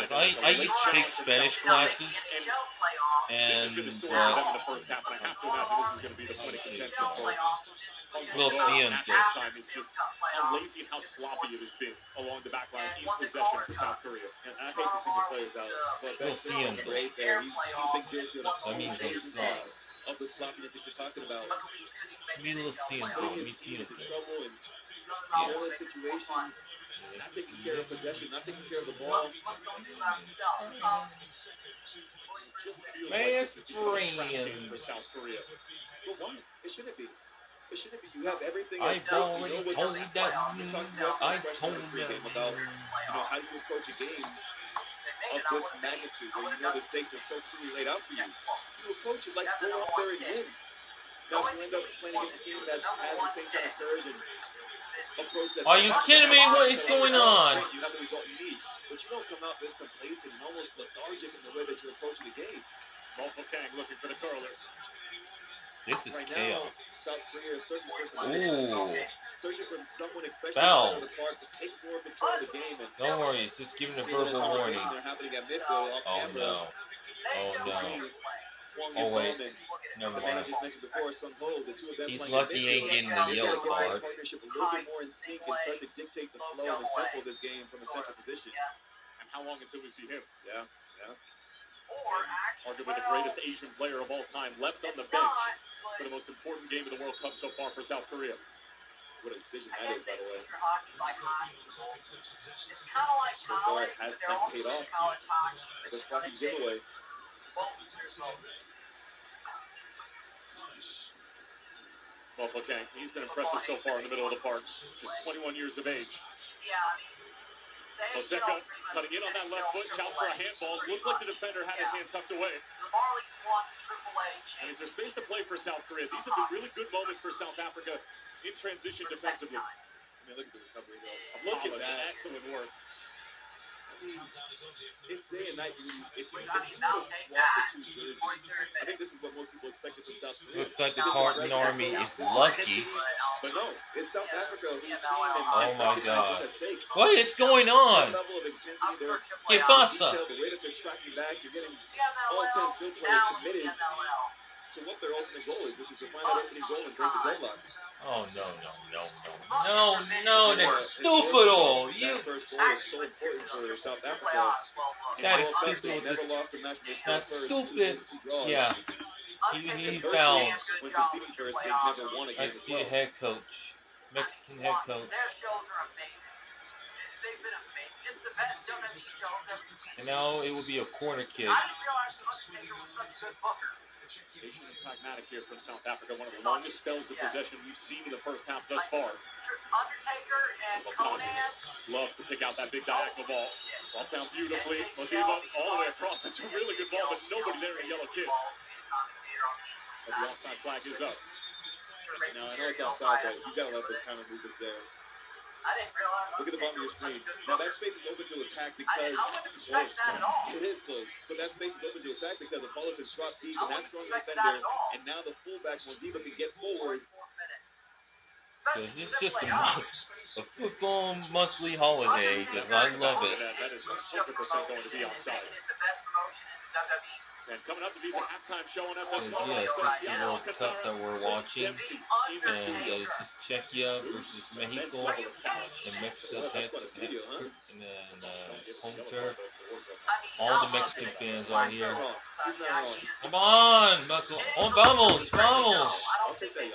Speaker 1: Because I used to take Spanish classes, and Lo siento.
Speaker 6: How lazy and how sloppy it has been along the back line in possession for South Korea.
Speaker 3: And I hate to see the players out, but
Speaker 1: Lo
Speaker 3: that's
Speaker 1: siento.
Speaker 3: right there. He's been guilty
Speaker 1: That means I'm sorry.
Speaker 3: of the sloppiness that you're talking about.
Speaker 1: Mi lo siento, mi siento.
Speaker 3: Trouble and all those situations, not taking care of possession, not taking care of the ball.
Speaker 1: Man's
Speaker 6: for South Korea.
Speaker 3: But why? It shouldn't be. It shouldn't be. You have everything.
Speaker 1: I've already told that. I told
Speaker 3: them about how you approach a game of this magnitude, where you know the stakes are so clearly laid out for you. You approach it like go up there and win. Now if you end up playing against a team that has the same kind of courage and approach that.
Speaker 1: Are you kidding me? What is going on?
Speaker 3: You have the result you need, but you don't come out this complacent and almost lethargic in the way that you're approaching the game.
Speaker 6: Multiple Kang looking for the curler.
Speaker 1: This is
Speaker 3: right
Speaker 1: chaos.
Speaker 3: Now, South Korea is searching for
Speaker 1: Ooh.
Speaker 3: someone, especially
Speaker 1: Foul.
Speaker 3: in the part, to take more control of the game. And
Speaker 1: Don't worry, it's just giving a verbal warning.
Speaker 3: They're happening at midfield off
Speaker 1: Oh
Speaker 3: camera.
Speaker 1: no. Oh wait. Never mind. He's lucky he ain't getting the yellow card.
Speaker 3: Partnership a little bit more in sync and start to dictate the flow and the tempo of this game from a central position.
Speaker 6: And how long until we see him?
Speaker 3: Yeah.
Speaker 6: Arguably the greatest Asian player of all time, left on the bench for the most important game of the World Cup so far for South Korea.
Speaker 3: What a decision that is, by the way.
Speaker 4: Hockey's like high school. It's kind of like college, but they're also just college hockey.
Speaker 3: The fucking giveaway.
Speaker 6: Buffalo Kang, he's been impressive so far in the middle of the park. Just 21 years of age.
Speaker 4: Yeah, I mean,
Speaker 6: Hoseka cutting in on that left foot, shouts for a handball. Looked like the defender had his hand tucked away.
Speaker 4: So the Marlies won Triple A
Speaker 6: And is there space to play for South Korea? These have been really good moments for South Africa in transition defensively.
Speaker 3: I mean, look at the recovery, though.
Speaker 6: Look at that. Excellent work.
Speaker 3: I mean, it's day and night. If you
Speaker 4: I'll take
Speaker 3: swap
Speaker 4: that.
Speaker 3: the two jerseys, I think this is what most people expected from South Korea.
Speaker 1: Looks like the Tartan Army is lucky.
Speaker 3: But no, it's South Africa who's seen and
Speaker 1: Oh my God.
Speaker 3: at stake.
Speaker 1: What is going
Speaker 3: That
Speaker 1: on?
Speaker 3: level of intensity there.
Speaker 1: ¿Qué pasa?
Speaker 3: Detail, the way that they're tracking back, you're getting all 10 field players committed to what their ultimate goal is, which is to find that opening goal and break the goal line.
Speaker 1: Oh no, that's stupid all. You
Speaker 3: That first goal is so important for South Africa.
Speaker 1: That is
Speaker 3: World Cup,
Speaker 1: stupid.
Speaker 3: they never lost a match in their
Speaker 1: That's
Speaker 3: first
Speaker 1: stupid.
Speaker 3: 2 draws.
Speaker 1: Yeah. He
Speaker 3: First
Speaker 1: fouled.
Speaker 3: game, when conceding first, they never won a
Speaker 1: I
Speaker 3: game
Speaker 1: can
Speaker 3: as
Speaker 1: see the
Speaker 3: well.
Speaker 1: head coach. Mexican head coach.
Speaker 4: Their shows are amazing. They've been amazing. It's the best WWE shows ever seen.
Speaker 1: And now it will be a corner kick.
Speaker 4: I didn't realize the Undertaker was such a good booker.
Speaker 6: Patient and pragmatic here from South Africa. One of the longest spells of possession we've seen in the first half thus far.
Speaker 4: Undertaker and Conan.
Speaker 6: Loves to pick out that big diagonal ball. Ball down beautifully. Modiba all the way across. It's a really good ball, but nobody there in yellow kit. But the offside flag is up.
Speaker 3: Now, I know it's outside, but you gotta let the counter movements there.
Speaker 4: I didn't realize.
Speaker 3: Look at the bottom of your screen. Now, that space is open to attack because
Speaker 4: I wasn't expecting that at all.
Speaker 3: it is close. But that space is open to attack because the ball is dropped deep, and that's strong defender. And now the fullback, Modiba, can get forward.
Speaker 1: Because it's just a football monthly holiday. Because I love it.
Speaker 6: That is 100% going to be outside.
Speaker 4: The best promotion in the WWE.
Speaker 6: And coming up to be the halftime show on FS1.
Speaker 1: Yes, this is the World Cup that we're watching. And this is Czechia versus Mexico. And Mexico's head and then home turf. All the Mexican fans are here. Come on, Mexico. Oh, vamos, vamos.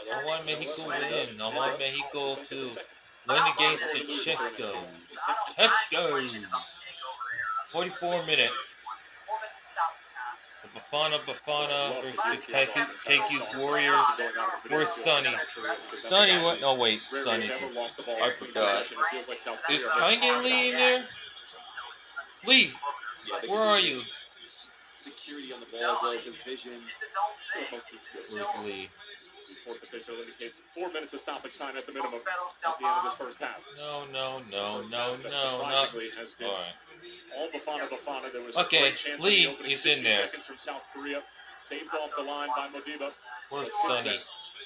Speaker 1: I want Mexico win. I want Mexico to win against the Chescos. Chescos. 44 minute. The Bafana versus the Taegeuk Warriors. Where's Sonny? Sonny, what? No, wait, Sonny. I forgot. Is Kanye Lee in there? Lee, where are you?
Speaker 3: Security on the ball, as well as his vision.
Speaker 1: Where's Lee?
Speaker 6: Fourth official indicates 4 minutes of stoppage time at the minimum at the end of this first half.
Speaker 1: No.
Speaker 6: Surprisingly, it has been
Speaker 1: All right.
Speaker 6: all Bafana Bafana. There was
Speaker 1: Okay,
Speaker 6: a great chance
Speaker 1: Lee
Speaker 6: in the opening
Speaker 1: is in
Speaker 6: 60
Speaker 1: there.
Speaker 6: seconds from South Korea. Saved off the line by Modiba.
Speaker 1: Where's Sonny?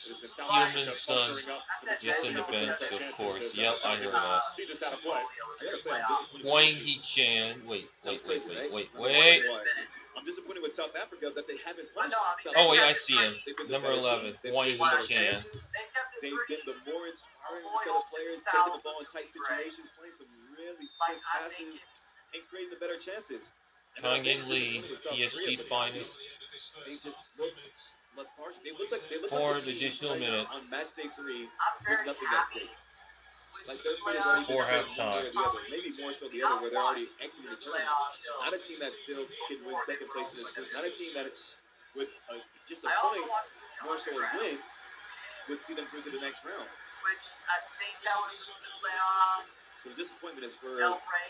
Speaker 1: Human son is in the bench, of course. Yep, I heard that.
Speaker 6: See this out of play.
Speaker 1: Wayne He-chan. Wait.
Speaker 6: I'm disappointed with South Africa that they haven't punched.
Speaker 1: Oh, wait, I see him. Number 11, Wayne He-chan.
Speaker 6: They've been the more inspiring set of players, taking the ball in tight situations, playing some really slick passes, and creating the better chances.
Speaker 1: Kangin Lee, PSG's finest.
Speaker 6: They just look lethargic. They look like
Speaker 1: 4 additional minutes.
Speaker 6: on match day 3 with nothing at stake. Like their players already
Speaker 1: Before
Speaker 6: been certain
Speaker 1: halftime.
Speaker 6: one way or the other. Maybe more so the other, where they're already exiting the tournament. Not a team that still can win second place in this group. Not a team that with just a point, more so a win, would see them through to the next round.
Speaker 4: Which I think that was
Speaker 6: So the disappointment is for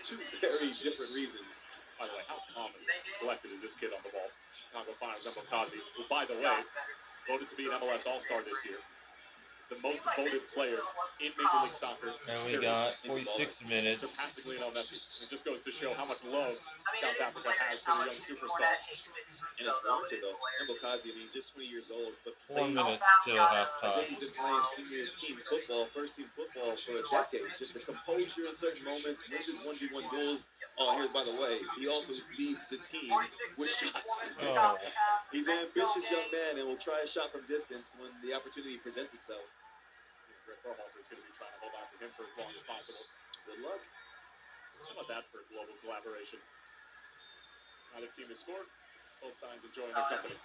Speaker 6: two very different reasons.
Speaker 5: By the way, how calm and collected is this kid on the ball? Chicago Fire Zembakazi, who, by the way, voted to be an MLS All-Star this year. The most voted player in Major League Soccer.
Speaker 1: And we got 46 minutes.
Speaker 5: Surpassing Lionel Messi. It just goes to show how much love South Africa has for the young superstar.
Speaker 6: And it's warranted though. Zembakazi, I mean, just 20 years old, but
Speaker 1: 4 minutes till
Speaker 6: I
Speaker 1: halftime.
Speaker 6: think he's been playing senior team football, first team football for a decade. Just the composure in certain moments, wins his 1v1 goals. Oh, here, by the way, he also leads the team with shots.
Speaker 1: Oh.
Speaker 6: He's an ambitious young man and will try a shot from distance when the opportunity presents itself.
Speaker 5: Greg Berhalter is going to be trying to hold on to him for as long as possible.
Speaker 6: Good luck.
Speaker 5: How about that for global collaboration? Neither team has scored. Both sides enjoying their company.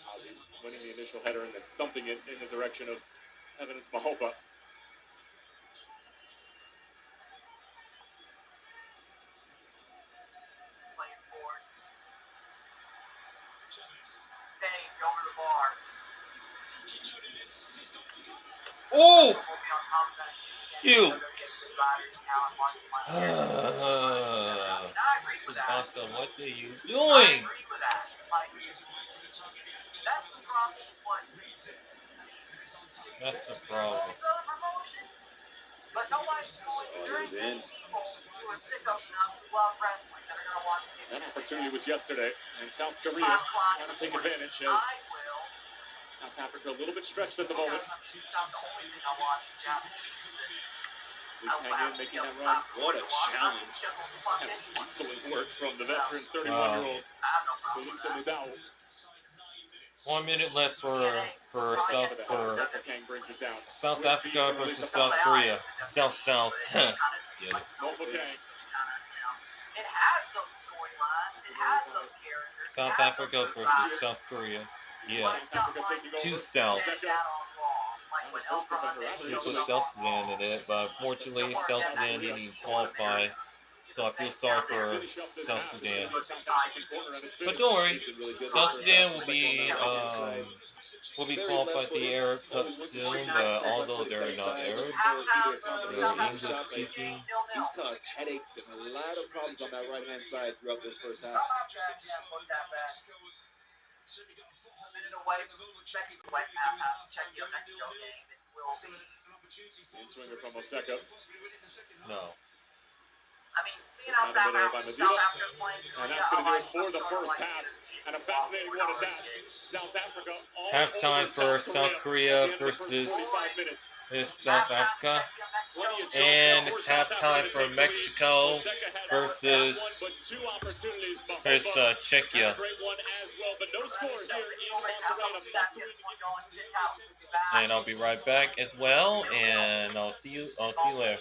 Speaker 5: Ozzy winning the initial header and then thumping it in the direction of Evidence Mahopa.
Speaker 4: Playing forward. Saying, go to the bar.
Speaker 1: Oh!
Speaker 4: We'll be on top of that.
Speaker 1: Shoot!
Speaker 4: I agree with that.
Speaker 1: Awesome, what are you
Speaker 4: I
Speaker 1: doing?
Speaker 4: agree with that. Like, that's the problem. What?
Speaker 1: That's the problem.
Speaker 4: It's other promotions. But nobody's going to drink people who are sickos enough who love wrestling that are going to watch it.
Speaker 5: That opportunity was yesterday, and South Korea
Speaker 4: 5 o'clock
Speaker 5: trying
Speaker 4: in
Speaker 5: to
Speaker 4: the
Speaker 5: take
Speaker 4: morning.
Speaker 5: advantage as
Speaker 4: I will.
Speaker 5: South Africa a little bit stretched at the moment.
Speaker 4: Because it's not the only thing I watch in Japanese.
Speaker 5: Luke Hangin making that run.
Speaker 6: What a challenge.
Speaker 5: That's excellent work from the veteran 31-year-old Felisa Nadal.
Speaker 1: 1 minute left for
Speaker 5: Kang brings it down.
Speaker 1: South Africa versus South Korea. South. Get it.
Speaker 5: Norfolk Kang.
Speaker 4: It has those storylines. It has those characters.
Speaker 1: South Africa versus South Korea. Yeah. Two Souths. She put South Sudan in it, but unfortunately South Sudan didn't even qualify. So I feel sorry for South Sudan. But don't worry, South Sudan will be qualified to the Arab Cup soon, but although they're not Arabs, they're English speaking.
Speaker 6: He's caused headaches and a lot of problems on that right-hand side throughout this first half.
Speaker 4: Seconds away from halftime, Czechia-Mexico game. It will be.
Speaker 5: In swinger from Oseka.
Speaker 1: No.
Speaker 4: I mean, seeing how South Africa's playing,
Speaker 5: And that's going to do it for the first half. And a fascinating one at that. South Africa all
Speaker 1: Halftime for South Korea versus South Africa. And it's halftime for Mexico versus Czechia. And I'll be right back as well, and I'll see you later.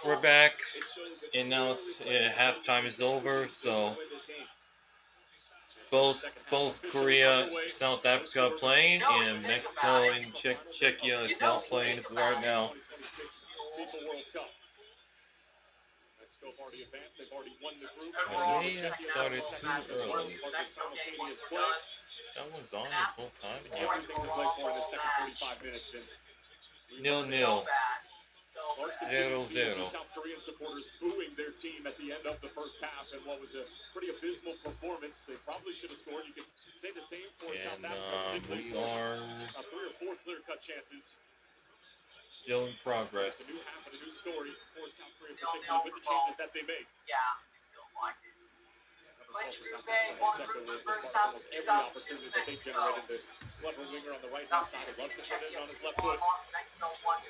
Speaker 1: We're back, and now halftime is over. So both Korea, South Africa playing, and Mexico and Czechia is now playing right now.
Speaker 6: FIFA World Cup. Mexico have already advanced. They've already won the group.
Speaker 1: They have started too early.
Speaker 6: Simultaneous play.
Speaker 1: That one's on this whole time.
Speaker 6: Everything to play for in the second 45 minutes.
Speaker 1: 0-0. 0-0.
Speaker 6: South Korean supporters booing their team at the end of the first half in what was a pretty abysmal performance. They probably should have scored. You could say the same for South Africa.
Speaker 1: We are
Speaker 6: 3 or 4 clear-cut chances.
Speaker 1: still in progress.
Speaker 6: A new half and a new story for South Korea, particularly with the changes that they made.
Speaker 4: Yeah, feels like it. Played Group A, won the group for the first time since
Speaker 6: Every opportunity that they
Speaker 4: Mexico.
Speaker 6: generated, the clever winger on the right-hand side who loves to put it on his left foot.
Speaker 4: Lost to Mexico 1-0.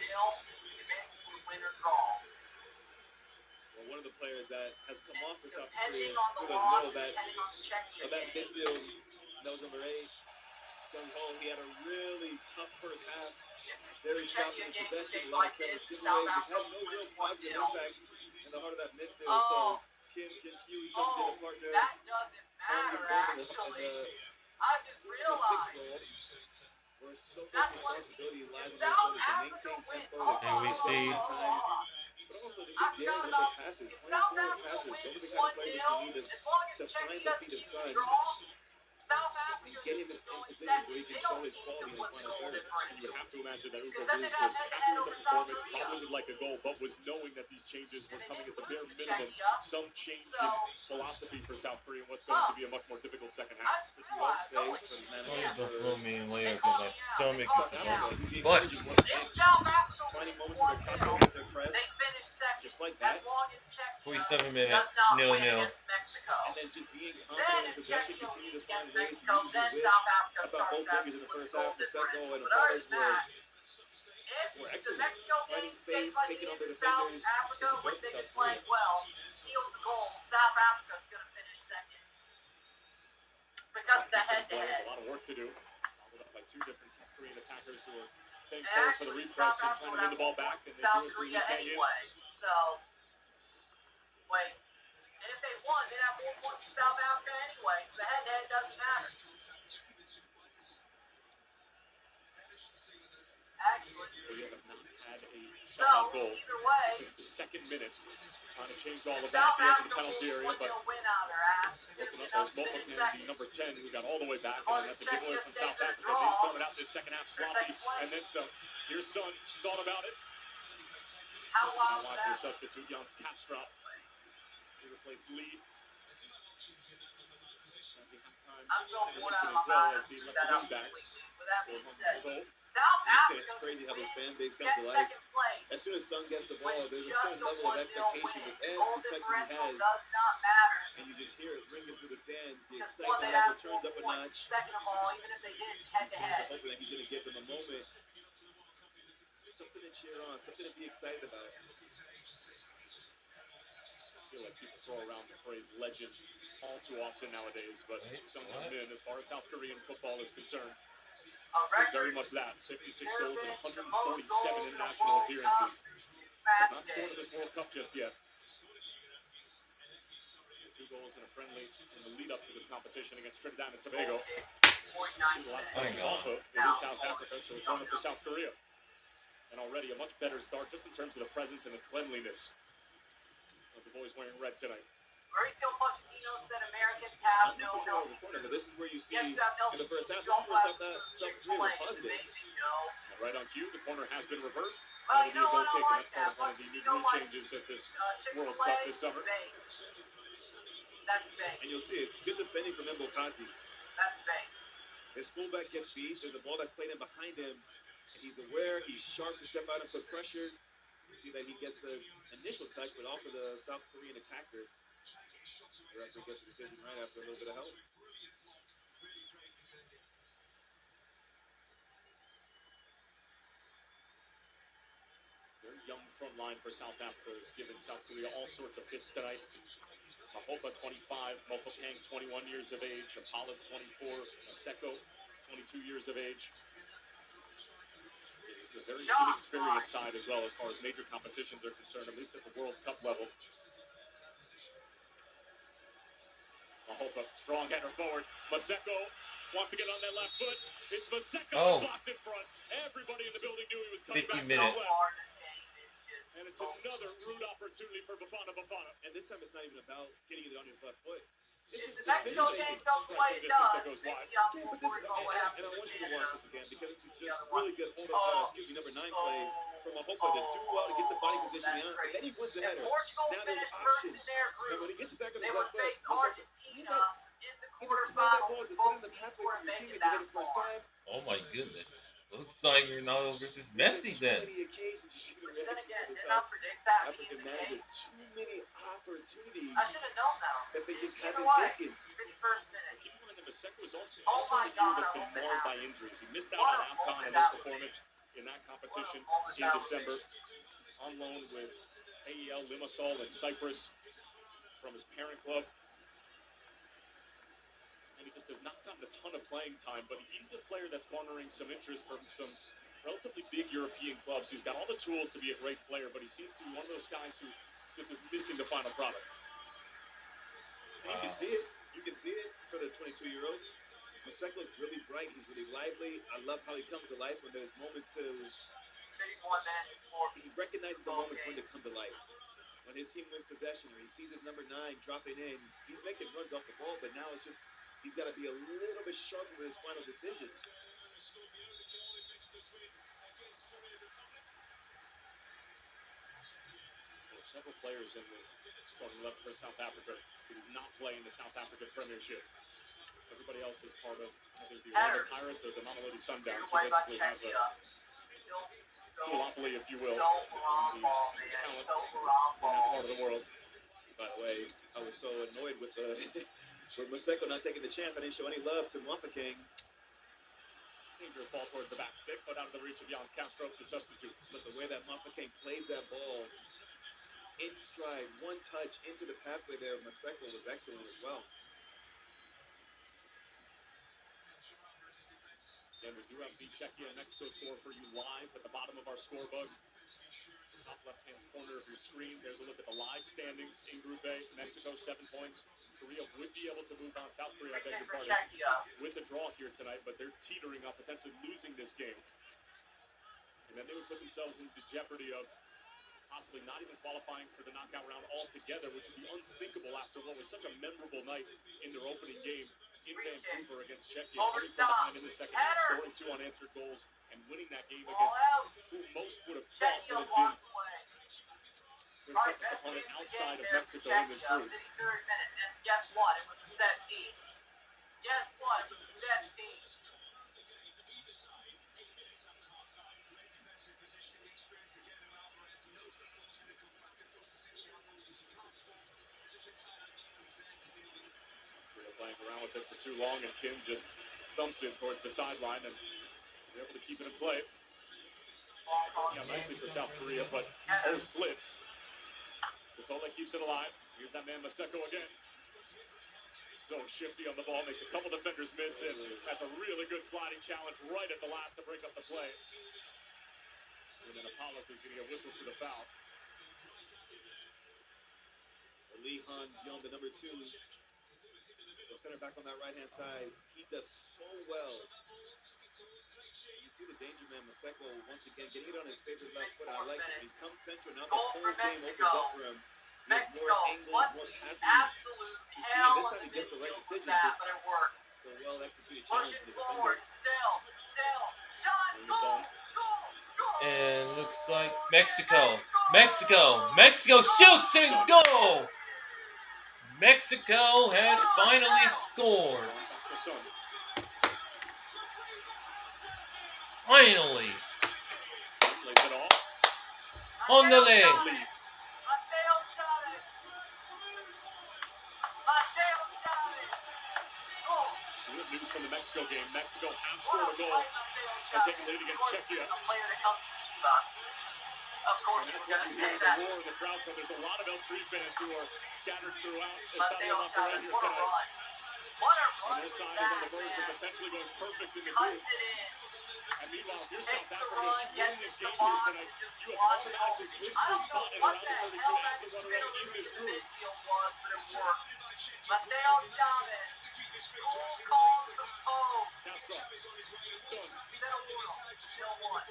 Speaker 4: Advances with win or draw.
Speaker 6: Well, one of the players that has come off for South
Speaker 4: Depending
Speaker 6: Korea
Speaker 4: on the
Speaker 6: would
Speaker 4: loss,
Speaker 6: know that
Speaker 4: depending on the Czechia
Speaker 6: that
Speaker 4: game.
Speaker 6: midfield, that was number 8, Sung Ho. He had a really tough first half. Very sharp in
Speaker 4: Czechia game
Speaker 6: possession,
Speaker 4: stays
Speaker 6: a lot
Speaker 4: like
Speaker 6: of
Speaker 4: this,
Speaker 6: creative
Speaker 4: South
Speaker 6: giveaways. Just
Speaker 4: Africa
Speaker 6: had no real
Speaker 4: wins
Speaker 6: positive
Speaker 4: 1-0.
Speaker 6: impact in the heart of that midfield.
Speaker 4: Oh.
Speaker 6: So Kim Kyu, he comes in a partner.
Speaker 4: That doesn't matter, actually. I just realized.
Speaker 6: Where so much
Speaker 4: That's what
Speaker 6: responsibility lies on
Speaker 4: South
Speaker 6: their shoulders to
Speaker 4: Africa
Speaker 6: maintain
Speaker 4: wins.
Speaker 6: tempo.
Speaker 1: And we see
Speaker 6: But also to
Speaker 4: I
Speaker 6: be
Speaker 4: forgot
Speaker 6: with
Speaker 4: about
Speaker 6: the passes.
Speaker 4: if
Speaker 6: 24
Speaker 4: South Africa
Speaker 6: passes.
Speaker 4: wins
Speaker 6: Those are the kind of players that you
Speaker 4: 1-0,
Speaker 6: need
Speaker 4: as long as
Speaker 6: to
Speaker 4: Czechia
Speaker 6: find the feet of
Speaker 4: keeps a
Speaker 6: sun.
Speaker 4: draw, South Africa
Speaker 6: Get him
Speaker 4: should
Speaker 6: in
Speaker 4: go in
Speaker 6: position
Speaker 4: second.
Speaker 6: where he
Speaker 4: They
Speaker 6: can show
Speaker 4: don't
Speaker 6: his
Speaker 4: need
Speaker 6: quality
Speaker 4: to
Speaker 6: in the
Speaker 4: flip the
Speaker 6: final
Speaker 4: goal
Speaker 6: third. You
Speaker 4: differential.
Speaker 6: would have to imagine that
Speaker 4: Because
Speaker 6: Ugo
Speaker 4: then they
Speaker 6: Bruce
Speaker 4: got
Speaker 6: was
Speaker 4: head-to-head
Speaker 6: happy with
Speaker 4: over
Speaker 6: the
Speaker 4: South
Speaker 6: performance,
Speaker 4: Korea.
Speaker 6: probably would like a goal, but was knowing that these changes were
Speaker 4: And they
Speaker 6: coming at the
Speaker 4: didn't
Speaker 6: bare
Speaker 4: lose to
Speaker 6: minimum.
Speaker 4: Czechia.
Speaker 6: Some change
Speaker 4: So-
Speaker 6: in philosophy for South Korea, what's going to be a much more difficult second
Speaker 4: I
Speaker 6: half.
Speaker 4: just realized, holy shit,
Speaker 1: Please don't
Speaker 6: for
Speaker 1: throw me in
Speaker 4: They
Speaker 1: later
Speaker 4: caught
Speaker 1: because my
Speaker 4: me out.
Speaker 1: stomach
Speaker 4: They
Speaker 1: is
Speaker 4: caught me out.
Speaker 1: gonna bust.
Speaker 4: If South Africa
Speaker 6: finding
Speaker 4: wins
Speaker 6: moments where they're
Speaker 4: 1-0,
Speaker 6: comfortable with their press,
Speaker 4: they finish second.
Speaker 6: just like that,
Speaker 4: As long as Czechia
Speaker 1: 47 minutes,
Speaker 4: does not win
Speaker 1: 0-0.
Speaker 4: against Mexico.
Speaker 6: and then just being
Speaker 4: Then
Speaker 6: confident in
Speaker 4: if
Speaker 6: possession,
Speaker 4: Czechia
Speaker 6: continue
Speaker 4: leads
Speaker 6: to find
Speaker 4: against
Speaker 6: ways to
Speaker 4: Mexico,
Speaker 6: use
Speaker 4: then
Speaker 6: your
Speaker 4: South
Speaker 6: wit.
Speaker 4: Africa
Speaker 6: I thought
Speaker 4: starts
Speaker 6: both
Speaker 4: to have
Speaker 6: goalies in
Speaker 4: to
Speaker 6: the
Speaker 4: flip
Speaker 6: first
Speaker 4: the goal
Speaker 6: half, Prosecco
Speaker 4: differential.
Speaker 6: and
Speaker 4: But other
Speaker 6: Alvarez
Speaker 4: than
Speaker 6: were
Speaker 4: that, if
Speaker 6: were
Speaker 4: the
Speaker 6: excellent.
Speaker 4: Mexico game
Speaker 6: Finding
Speaker 4: stays
Speaker 6: space,
Speaker 4: like
Speaker 6: taking
Speaker 4: it
Speaker 6: on
Speaker 4: is
Speaker 6: their
Speaker 4: in South
Speaker 6: defenders.
Speaker 4: Africa,
Speaker 6: This is
Speaker 4: which
Speaker 6: what
Speaker 4: they've been
Speaker 6: South
Speaker 4: playing
Speaker 6: Korea.
Speaker 4: well, steals a goal, South Africa's going to finish second. Because of the
Speaker 6: A
Speaker 4: head-to-head.
Speaker 6: lot of work to do. Followed up by 2 different South Korean attackers who are staying
Speaker 4: And
Speaker 6: close for the
Speaker 4: actually,
Speaker 6: repress
Speaker 4: South
Speaker 6: and
Speaker 4: Africa
Speaker 6: trying
Speaker 4: would
Speaker 6: to win
Speaker 4: have
Speaker 6: the ball
Speaker 4: more
Speaker 6: back.
Speaker 4: points than
Speaker 6: And
Speaker 4: South
Speaker 6: they do
Speaker 4: Korea
Speaker 6: it
Speaker 4: anyway. So, wait. And if they won, they'd have more points than South Africa anyway. So the head-to-head doesn't matter. Actually.
Speaker 6: Korea have not had a
Speaker 4: So,
Speaker 6: shot on goal
Speaker 4: either way,
Speaker 6: since the second minute. Trying to change all of that
Speaker 4: South
Speaker 6: at the edge of the
Speaker 4: Africa
Speaker 6: penalty
Speaker 4: pulls
Speaker 6: area, but
Speaker 4: 1-0 win out of their ass. It's going to be enough to
Speaker 6: Mofa
Speaker 4: finish
Speaker 6: can
Speaker 4: second.
Speaker 6: be number 10 who got all the way back,
Speaker 4: As long
Speaker 6: and
Speaker 4: as
Speaker 6: that's a giveaway
Speaker 4: Czechia
Speaker 6: from
Speaker 4: stays
Speaker 6: South
Speaker 4: in a
Speaker 6: Africa.
Speaker 4: draw,
Speaker 6: They started out this second half
Speaker 4: they're
Speaker 6: sloppy,
Speaker 4: second place.
Speaker 6: and then some. Here's Son, thought about it.
Speaker 4: How
Speaker 6: Now
Speaker 4: wild is
Speaker 6: watch the
Speaker 4: that?
Speaker 6: substitute, Jans Kastrop. He replaced Lee.
Speaker 4: I'm so bored out of my mind. I screwed that up completely. With that being said, South Africa
Speaker 6: It's crazy how the fan base comes
Speaker 4: gets
Speaker 6: to life.
Speaker 4: second place.
Speaker 6: As soon as Son gets the ball,
Speaker 4: With
Speaker 6: there's a
Speaker 4: just
Speaker 6: certain
Speaker 4: a
Speaker 6: level of
Speaker 4: 1-0
Speaker 6: expectation
Speaker 4: win.
Speaker 6: with
Speaker 4: Goal
Speaker 6: every touch he
Speaker 4: differential
Speaker 6: has,
Speaker 4: does not matter.
Speaker 6: and you just hear it ringing through the stands. The
Speaker 4: Because one, they'd
Speaker 6: excitement
Speaker 4: have
Speaker 6: level turns up a
Speaker 4: more points.
Speaker 6: notch.
Speaker 4: Second of all, even if they did head-to-head.
Speaker 6: Hoping that he's going to give them a moment, something to cheer on, something to be excited about. I feel like people throw around the phrase legend all too often nowadays, but someone's been, as far as South Korean football is concerned, very much that. 56 goals and 147 international appearances. Has not scored in this World Cup just yet. 2 goals in a friendly in the lead up to this competition against Trinidad and Tobago. The last time it was off of, it is South Africa, so a corner for South Korea. And already a much better start just in terms of the presence and the cleanliness of the boys wearing red tonight.
Speaker 4: Mauricio Pochettino said Americans have no
Speaker 6: Not
Speaker 4: healthy
Speaker 6: corner, but this is where you see
Speaker 4: Yes, you have healthy
Speaker 6: in the first half,
Speaker 4: foods. You
Speaker 6: this is
Speaker 4: also
Speaker 6: where
Speaker 4: have
Speaker 6: South
Speaker 4: Chick-fil-A.
Speaker 6: Korea was
Speaker 4: It's
Speaker 6: positive.
Speaker 4: amazing, you know.
Speaker 6: And right on cue, the corner has been reversed.
Speaker 4: Well,
Speaker 6: It'll
Speaker 4: you know
Speaker 6: be a
Speaker 4: what? I
Speaker 6: goal kick,
Speaker 4: like
Speaker 6: and that's
Speaker 4: that.
Speaker 6: part of one of the new
Speaker 4: Pochettino
Speaker 6: rule
Speaker 4: likes
Speaker 6: changes at this
Speaker 4: Chick-fil-A
Speaker 6: World Cup this summer.
Speaker 4: base. That's base.
Speaker 6: And you'll see it's good defending from Mbokasi.
Speaker 4: That's base.
Speaker 6: His fullback gets beat. There's a ball that's played in behind him. And he's aware. He's sharp to step out and put pressure. You see that he gets the initial touch, but off of the South Korean attacker. The referee gets the decision right after a little bit of help. Very young front line for South Africa has given South Korea all sorts of fits tonight. Mahopa 25, Mofokeng 21 years of age, Apalas 24, Maseko 22 years of age.
Speaker 7: He's a very inexperienced side as well as far as major competitions are concerned, at least at the World Cup level. Mahopa, strong header forward. Maseko wants to get on that left foot. It's Maseko blocked in front. Everybody in the building knew he was coming
Speaker 1: 50
Speaker 7: back.
Speaker 1: minutes.
Speaker 7: And it's another rude opportunity for Bafana Bafana.
Speaker 6: And this time it's not even about getting it on his left foot.
Speaker 4: If the Mexico game goes the way it does, maybe I'm more worried about what happens
Speaker 6: And I
Speaker 4: with
Speaker 6: want
Speaker 4: the
Speaker 6: you to watch this again because it's
Speaker 4: the
Speaker 6: just
Speaker 4: other one.
Speaker 6: really good hold-up number 9 play from Mahopa to do well to get the body position
Speaker 4: That's
Speaker 6: down. And
Speaker 4: crazy.
Speaker 6: then he wins the
Speaker 4: If
Speaker 6: header.
Speaker 4: Portugal
Speaker 6: Now there's
Speaker 4: finished first in
Speaker 6: options.
Speaker 4: their
Speaker 6: And
Speaker 4: group,
Speaker 6: when he gets back on
Speaker 4: they
Speaker 6: his
Speaker 4: would
Speaker 6: left foot,
Speaker 4: face Argentina in the
Speaker 6: he
Speaker 4: quarterfinals.
Speaker 6: to
Speaker 4: Both
Speaker 6: the
Speaker 4: teams
Speaker 6: pathway
Speaker 4: were
Speaker 6: for your
Speaker 4: making
Speaker 6: teammate to hit
Speaker 4: that
Speaker 6: it first
Speaker 4: far.
Speaker 6: time.
Speaker 1: Oh my goodness. Looks like Ronaldo versus Messi then.
Speaker 6: Too many occasions you should be
Speaker 4: Which then
Speaker 6: ready
Speaker 4: again,
Speaker 6: for
Speaker 4: did
Speaker 6: this
Speaker 4: not predict that being
Speaker 6: African
Speaker 4: the
Speaker 6: man with
Speaker 4: case.
Speaker 6: too many opportunities
Speaker 4: I should have known that.
Speaker 6: that they just
Speaker 4: Either
Speaker 6: haven't
Speaker 4: way,
Speaker 6: taken.
Speaker 4: 51st minute.
Speaker 7: Keep in mind that Maseko was also
Speaker 4: Oh my
Speaker 7: a year
Speaker 4: God,
Speaker 7: that's
Speaker 4: I
Speaker 7: been
Speaker 4: hope it
Speaker 7: marred by
Speaker 4: happens.
Speaker 7: injuries. He missed out
Speaker 4: What
Speaker 7: on
Speaker 4: a
Speaker 7: AFCON
Speaker 4: moment
Speaker 7: and
Speaker 4: that
Speaker 7: his
Speaker 4: would be.
Speaker 7: performance in that competition
Speaker 4: moment
Speaker 7: in
Speaker 4: that would
Speaker 7: December.
Speaker 4: be.
Speaker 7: On loan with AEL Limassol in Cyprus from his parent club. And he just has not gotten a ton of playing time, but he's a player that's garnering some interest from some relatively big European clubs. He's got all the tools to be a great player, but he seems to be one of those guys who just is missing the final product.
Speaker 6: And you can see it. You can see it for the 22-year-old. Maseko's really bright. He's really lively. I love how he comes to life when there's moments to.
Speaker 4: 31 minutes before.
Speaker 6: He recognizes the moments when they come to life. When his team wins possession, when he sees his number 9 dropping in, he's making runs off the ball, but now it's just he's got to be a little bit sharper with his final decisions.
Speaker 7: There are several players in this starting left for South Africa who does not play in the South African Premiership. Everybody else is part of either the Orlando Pirates or the Mamelodi Sundowns.
Speaker 4: Way by
Speaker 7: Basically have
Speaker 4: Czechia.
Speaker 7: a duopoly, if you will,
Speaker 4: So wrong ball, man. So wrong
Speaker 7: in that
Speaker 4: ball.
Speaker 7: part of the world.
Speaker 6: By the way, I was so annoyed with with Maseko not taking the chance. I didn't show any love to Mwapa King.
Speaker 7: Dangerous ball towards the back stick, but out of the reach of Jans Castro, the substitute.
Speaker 6: But the way that Mwapa King plays that ball in stride, one touch into the pathway there, Maseko was excellent as well.
Speaker 7: And we do have the Czechia and Mexico score for you live at the bottom of our scorebook. Top left-hand corner of your screen. There's a look at the live standings in Group A. Mexico, 7 points. Korea would be able to move on. South Korea, I beg your pardon, with the draw here tonight, but they're teetering up, potentially losing this game. And then they would put themselves into jeopardy of possibly not even qualifying for the knockout round altogether, which would be unthinkable after what was such a memorable night in their opening game in Vancouver against Czechia. Coming from behind in the second half, scoring 2 unanswered goals, and winning that game against who most would have thought would have been their toughest opponent outside of Mexico in this group.
Speaker 4: 53rd minute, and guess what? It was a set piece. Guess what? It was a set piece.
Speaker 7: They're playing around with it for too long, and Kim just thumps it towards the sideline, and they're able to keep it in play. Yeah, nicely for South Korea, but slips. Sotole keeps it alive. Here's that man Maseko again. So shifty on the ball, makes a couple defenders miss it. That's a really good sliding challenge right at the last to break up the play. And then Apollos is going to get whistled for the foul.
Speaker 6: Lee Han Young, the number 2, the center back on that right-hand side, he does so well. You see the danger man, Maseko, once again, getting it on his favorite left foot. I like it. He comes central, now the
Speaker 4: Goal
Speaker 6: whole
Speaker 4: for
Speaker 6: game opens
Speaker 4: Mexico.
Speaker 6: up for him.
Speaker 4: Mexico, what the absolute hell
Speaker 6: this
Speaker 4: of
Speaker 6: time
Speaker 4: the
Speaker 6: he gets the right
Speaker 4: midfield was
Speaker 6: decision.
Speaker 4: that, but it worked.
Speaker 6: So well executed challenge
Speaker 4: Pushing
Speaker 6: to the
Speaker 4: forward,
Speaker 6: defender.
Speaker 4: still, shot, goal, goal.
Speaker 1: And looks like Mexico shoots and goal! Mexico has finally scored. Finally.
Speaker 7: Lays it off.
Speaker 1: Ondale.
Speaker 4: Mateo Chavez. Goal.
Speaker 7: Good news from the Mexico game. Mexico have scored a goal and taking the lead against Czechia.
Speaker 4: A player that comes from Chivas. Of course,
Speaker 7: And
Speaker 4: we're
Speaker 7: that's
Speaker 4: going to say
Speaker 7: what you hear
Speaker 4: that.
Speaker 7: the roar in the crowd from. There's a lot of El Tri fans who are scattered throughout
Speaker 4: Mateo Chavez, what a run. What a
Speaker 7: And
Speaker 4: run
Speaker 7: those
Speaker 4: was
Speaker 7: sides on
Speaker 4: that,
Speaker 7: the verge of
Speaker 4: man.
Speaker 7: potentially going perfect in the
Speaker 4: Cuts
Speaker 7: group.
Speaker 4: it in.
Speaker 7: And meanwhile, if you're
Speaker 4: Takes
Speaker 7: South
Speaker 4: the
Speaker 7: Africa,
Speaker 4: run,
Speaker 7: you win
Speaker 4: gets
Speaker 7: this
Speaker 4: into the
Speaker 7: game here
Speaker 4: box,
Speaker 7: tonight,
Speaker 4: and just
Speaker 7: you have
Speaker 4: slots it home.
Speaker 7: automatically clinched
Speaker 4: I
Speaker 7: your
Speaker 4: don't know
Speaker 7: spot in the
Speaker 4: what
Speaker 7: round
Speaker 4: the
Speaker 7: of 32
Speaker 4: hell
Speaker 7: as
Speaker 4: that
Speaker 7: the runner-up
Speaker 4: spinner
Speaker 7: in
Speaker 4: in
Speaker 7: this
Speaker 4: the
Speaker 7: group.
Speaker 4: midfield was, but it worked. Mateo Chavez, cool, calm, composed.
Speaker 7: Castro, Son.
Speaker 4: 0-1, 0-1.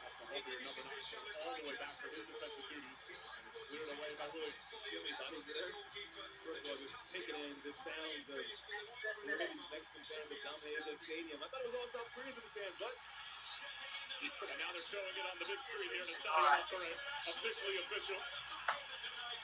Speaker 7: That's the number 9 all the way back for his defensive duties. And it's cleared away by Williams.
Speaker 6: Everybody there. First of all, just taking in the sounds of the way these Mexican fans have dominated the stadium. I thought it was all South Koreans in the stands, but
Speaker 7: And now they're showing it on the big screen here in the Estadio Monterrey. Officially official.